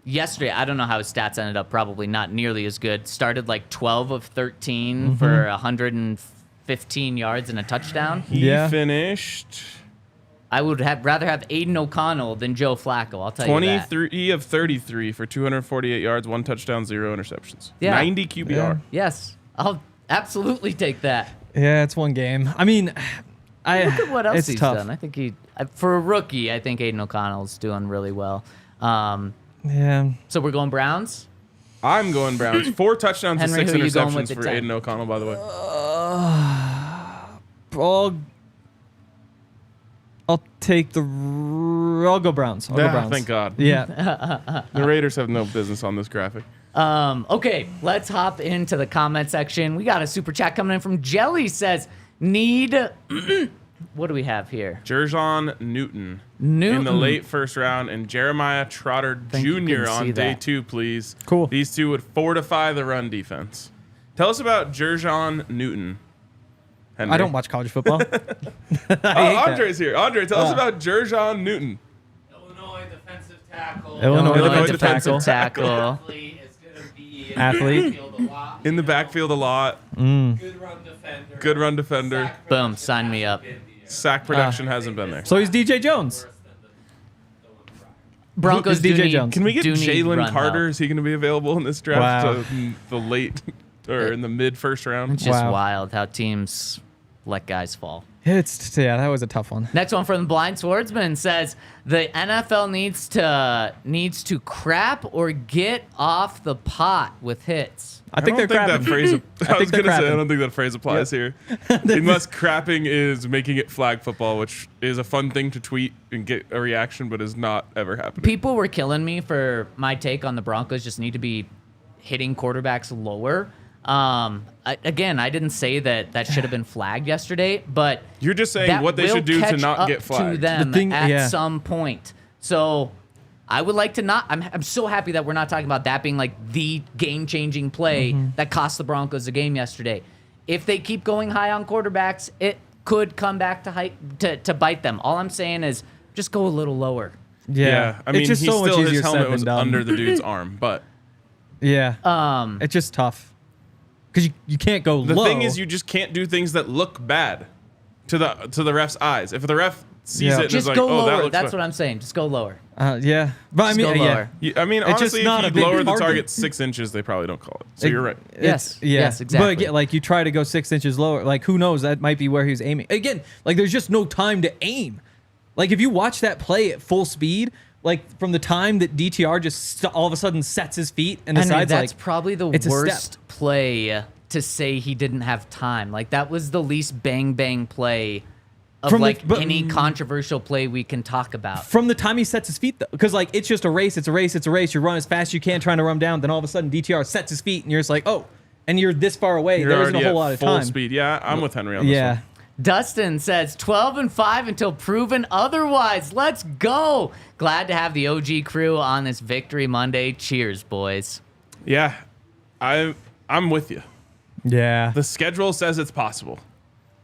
Speaker 1: yesterday, I don't know how his stats ended up, probably not nearly as good. Started like 12 of 13 for 115 yards and a touchdown.
Speaker 3: He finished
Speaker 1: I would rather have Aiden O'Connell than Joe Flacco, I'll tell you that.
Speaker 3: 23 of 33 for 248 yards, 1 touchdown, 0 interceptions.
Speaker 1: Yeah.
Speaker 3: 90 QBR.
Speaker 2: Yeah.
Speaker 1: Yes, I'll absolutely take that.
Speaker 2: Yeah, it's one game. I mean,
Speaker 1: Look at what else
Speaker 2: it's
Speaker 1: he's
Speaker 2: tough.
Speaker 1: done. I think for a rookie, I think Aiden O'Connell's doing really well.
Speaker 2: Yeah.
Speaker 1: So we're going Browns?
Speaker 3: I'm going Browns. 4 touchdowns and
Speaker 1: Henry,
Speaker 3: 6
Speaker 1: who you going with
Speaker 3: interceptions
Speaker 1: the
Speaker 3: for
Speaker 1: 10?
Speaker 3: Aiden O'Connell, by the way.
Speaker 2: I'll go Browns. I'll go Browns.
Speaker 3: Thank God.
Speaker 2: Yeah.
Speaker 3: The Raiders have no business on this graphic.
Speaker 1: Okay, let's hop into the comment section. We got a super chat coming in from Jelly. Says, need... what do we have here?
Speaker 3: Jerjon Newton in the late first round, and Jeremiah Trotter
Speaker 1: Think you
Speaker 3: Jr.
Speaker 1: can
Speaker 3: on
Speaker 1: see
Speaker 3: day
Speaker 1: that.
Speaker 3: 2, please.
Speaker 2: Cool.
Speaker 3: These two would fortify the run defense. Tell us about Jerjon Newton. Henry.
Speaker 2: I don't watch college football.
Speaker 3: Andre's here. Andre, tell us about Jerjon Newton.
Speaker 4: Illinois defensive tackle.
Speaker 2: Illinois
Speaker 3: defensive
Speaker 1: tackle.
Speaker 4: Athlete is going to be in
Speaker 2: Athlete.
Speaker 4: the backfield a lot.
Speaker 3: In the backfield a lot.
Speaker 4: Good run defender.
Speaker 3: Good run defender.
Speaker 4: Sack
Speaker 1: Boom,
Speaker 4: production
Speaker 1: sign me up.
Speaker 4: in the air.
Speaker 3: Sack production hasn't been there.
Speaker 2: So he's DJ Jones.
Speaker 4: Worse than the one prior.
Speaker 1: Broncos
Speaker 2: Who's DJ
Speaker 1: do need,
Speaker 2: Jones?
Speaker 3: Can we get
Speaker 1: do need
Speaker 3: Jalen
Speaker 1: run
Speaker 3: Carter?
Speaker 1: help.
Speaker 3: Is he going to be available in this draft?
Speaker 2: Wow.
Speaker 3: The late or in the mid first round?
Speaker 1: It's just
Speaker 2: Wow.
Speaker 1: wild how teams let guys fall.
Speaker 2: That was a tough one.
Speaker 1: Next one from the Blind Swordsman says the NFL needs to crap or get off the pot with hits.
Speaker 2: I think they're
Speaker 3: don't think
Speaker 2: crapping.
Speaker 3: that phrase. I was
Speaker 2: they're
Speaker 3: gonna say I
Speaker 2: crapping.
Speaker 3: don't think that phrase applies here. Unless crapping is making it flag football, which is a fun thing to tweet and get a reaction, but is not ever happening.
Speaker 1: People were killing me for my take on the Broncos just need to be hitting quarterbacks lower. I didn't say that should have been flagged yesterday, but
Speaker 3: You're just saying
Speaker 1: that
Speaker 3: what they
Speaker 1: will
Speaker 3: should do to
Speaker 1: catch
Speaker 3: not
Speaker 1: up
Speaker 3: get flagged.
Speaker 1: to them
Speaker 2: The thing-
Speaker 1: at
Speaker 2: yeah.
Speaker 1: some point. So I would like to not. I'm so happy that we're not talking about that being like the game-changing play that cost the Broncos the game yesterday. If they keep going high on quarterbacks, it could come back to bite them. All I'm saying is just go a little lower.
Speaker 3: Yeah, I mean,
Speaker 2: it's just so much
Speaker 3: his
Speaker 2: easier
Speaker 3: helmet
Speaker 2: said
Speaker 3: was
Speaker 2: than done.
Speaker 3: under the dude's arm, but
Speaker 2: Yeah. It's just tough. Because you can't go
Speaker 3: the
Speaker 2: low.
Speaker 3: thing is, you just can't do things that look bad to the ref's eyes. If the ref sees
Speaker 2: Yeah.
Speaker 3: it and
Speaker 1: Just
Speaker 3: is like,
Speaker 1: go
Speaker 3: "Oh, that
Speaker 1: lower.
Speaker 3: looks
Speaker 1: That's
Speaker 3: bad."
Speaker 1: what I'm saying. Just go lower.
Speaker 2: Yeah. But I
Speaker 1: Just
Speaker 2: mean,
Speaker 1: go
Speaker 2: yeah.
Speaker 1: lower.
Speaker 3: Yeah, I mean,
Speaker 2: It's just
Speaker 3: honestly,
Speaker 2: not a
Speaker 3: if you
Speaker 2: big
Speaker 3: lower the
Speaker 2: target.
Speaker 3: target 6 inches, they probably don't call it. So you're right.
Speaker 1: Yes.
Speaker 2: Yeah.
Speaker 1: Yes. Exactly.
Speaker 2: But again, like you try to go 6 inches lower. Like who knows? That might be where he was aiming. Again, like there's just no time to aim. Like if you watch that play at full speed, like from the time that DTR just all of a sudden sets his feet and
Speaker 1: Henry,
Speaker 2: decides
Speaker 1: that's
Speaker 2: like
Speaker 1: probably the
Speaker 2: it's a
Speaker 1: worst
Speaker 2: step.
Speaker 1: play to say he didn't have time. Like that was the least bang play of
Speaker 2: From the-
Speaker 1: like
Speaker 2: but-
Speaker 1: any controversial play we can talk about.
Speaker 2: from the time he sets his feet though, because like it's just a race, it's a race. You run as fast as you can trying to run down, then all of a sudden DTR sets his feet and you're just like, oh, and you're this far away.
Speaker 3: You're
Speaker 2: There isn't a
Speaker 3: already
Speaker 2: whole
Speaker 3: at
Speaker 2: lot of
Speaker 3: full
Speaker 2: time.
Speaker 3: speed. Yeah, I'm with Henry on this
Speaker 2: Yeah.
Speaker 3: one.
Speaker 1: Dustin says 12-5 until proven otherwise. Let's go. Glad to have the OG crew on this Victory Monday. Cheers, boys.
Speaker 3: Yeah, I'm with you.
Speaker 2: Yeah.
Speaker 3: The schedule says it's possible.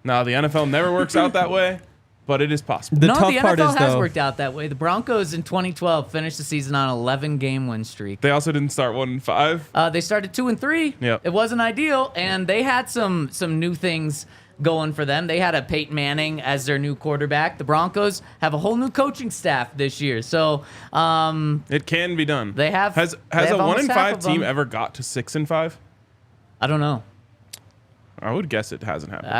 Speaker 3: Now, the NFL never works out that way, but it is possible.
Speaker 2: The
Speaker 1: no,
Speaker 2: tough
Speaker 1: the
Speaker 2: part
Speaker 1: NFL
Speaker 2: is
Speaker 1: has
Speaker 2: though,
Speaker 1: worked out that way. The Broncos in 2012 finished the season on an 11-game win streak.
Speaker 3: They also didn't start 1-5.
Speaker 1: They started 2-3.
Speaker 3: Yep.
Speaker 1: It wasn't ideal, and they had some new things going for them. They had a Peyton Manning as their new quarterback. The Broncos have a whole new coaching staff this year, so
Speaker 3: It can be done.
Speaker 1: They have-
Speaker 3: Has
Speaker 1: they have
Speaker 3: a
Speaker 1: almost half
Speaker 3: 1-5
Speaker 1: of
Speaker 3: team
Speaker 1: them.
Speaker 3: ever got to 6-5?
Speaker 1: I don't know.
Speaker 3: I would guess it hasn't happened.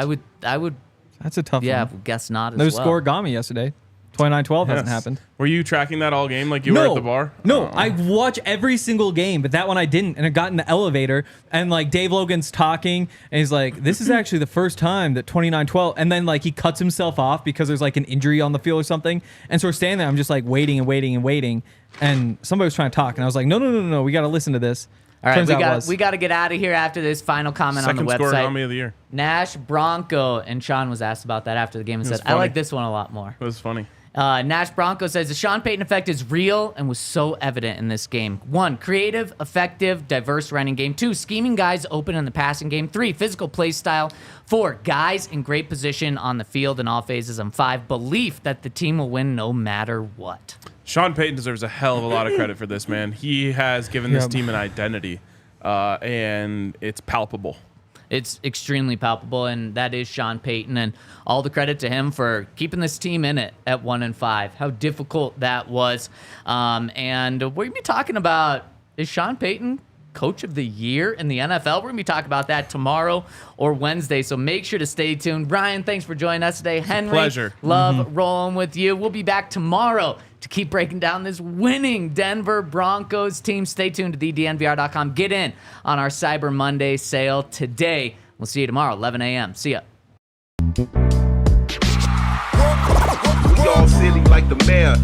Speaker 1: I would,
Speaker 2: that's a tough
Speaker 1: yeah,
Speaker 2: one.
Speaker 1: guess not as
Speaker 2: No
Speaker 1: well.
Speaker 2: score Gami yesterday. 29-12 hasn't
Speaker 3: Yes.
Speaker 2: happened.
Speaker 3: Were you tracking that all game like you were at the bar?
Speaker 2: No,
Speaker 3: Oh.
Speaker 2: I watch every single game, but that one I didn't. And I got in the elevator, and like Dave Logan's talking, and he's like, "This is actually the first time that 29-12." And then like he cuts himself off because there's like an injury on the field or something. And so we're standing there. I'm just like waiting and waiting and waiting. And somebody was trying to talk, and I was like, "No, we got to listen to this."
Speaker 1: All right,
Speaker 2: Turns out it was.
Speaker 1: we got to get out of here after this final comment
Speaker 3: Second
Speaker 1: on the
Speaker 3: scoring
Speaker 1: website.
Speaker 3: Army of the year.
Speaker 1: Nash Bronco, and Sean was asked about that after the game and
Speaker 3: was
Speaker 1: said, "I
Speaker 3: funny.
Speaker 1: like this one a lot more."
Speaker 3: It was funny.
Speaker 1: Nash Bronco says the Sean Payton effect is real and was so evident in this game. 1, creative, effective, diverse running game. 2, scheming guys open in the passing game. 3, physical play style. 4, guys in great position on the field in all phases. And 5, belief that the team will win no matter what.
Speaker 3: Sean Payton deserves a hell of a lot of credit for this, man. He has given this team an identity, and it's palpable.
Speaker 1: It's extremely palpable, and that is Sean Payton, and all the credit to him for keeping this team in it at 1-5. How difficult that was. And we're going to be talking about, is Sean Payton Coach of the Year in the NFL? We're going to be talking about that tomorrow or Wednesday, so make sure to stay tuned. Brian, thanks for joining us today. Henry,
Speaker 3: pleasure.
Speaker 1: Love rolling with you. We'll be back tomorrow to keep breaking down this winning Denver Broncos team. Stay tuned to thednvr.com. Get in on our Cyber Monday sale today. We'll see you tomorrow, 11 a.m. See ya.
Speaker 5: We all silly like the mayor.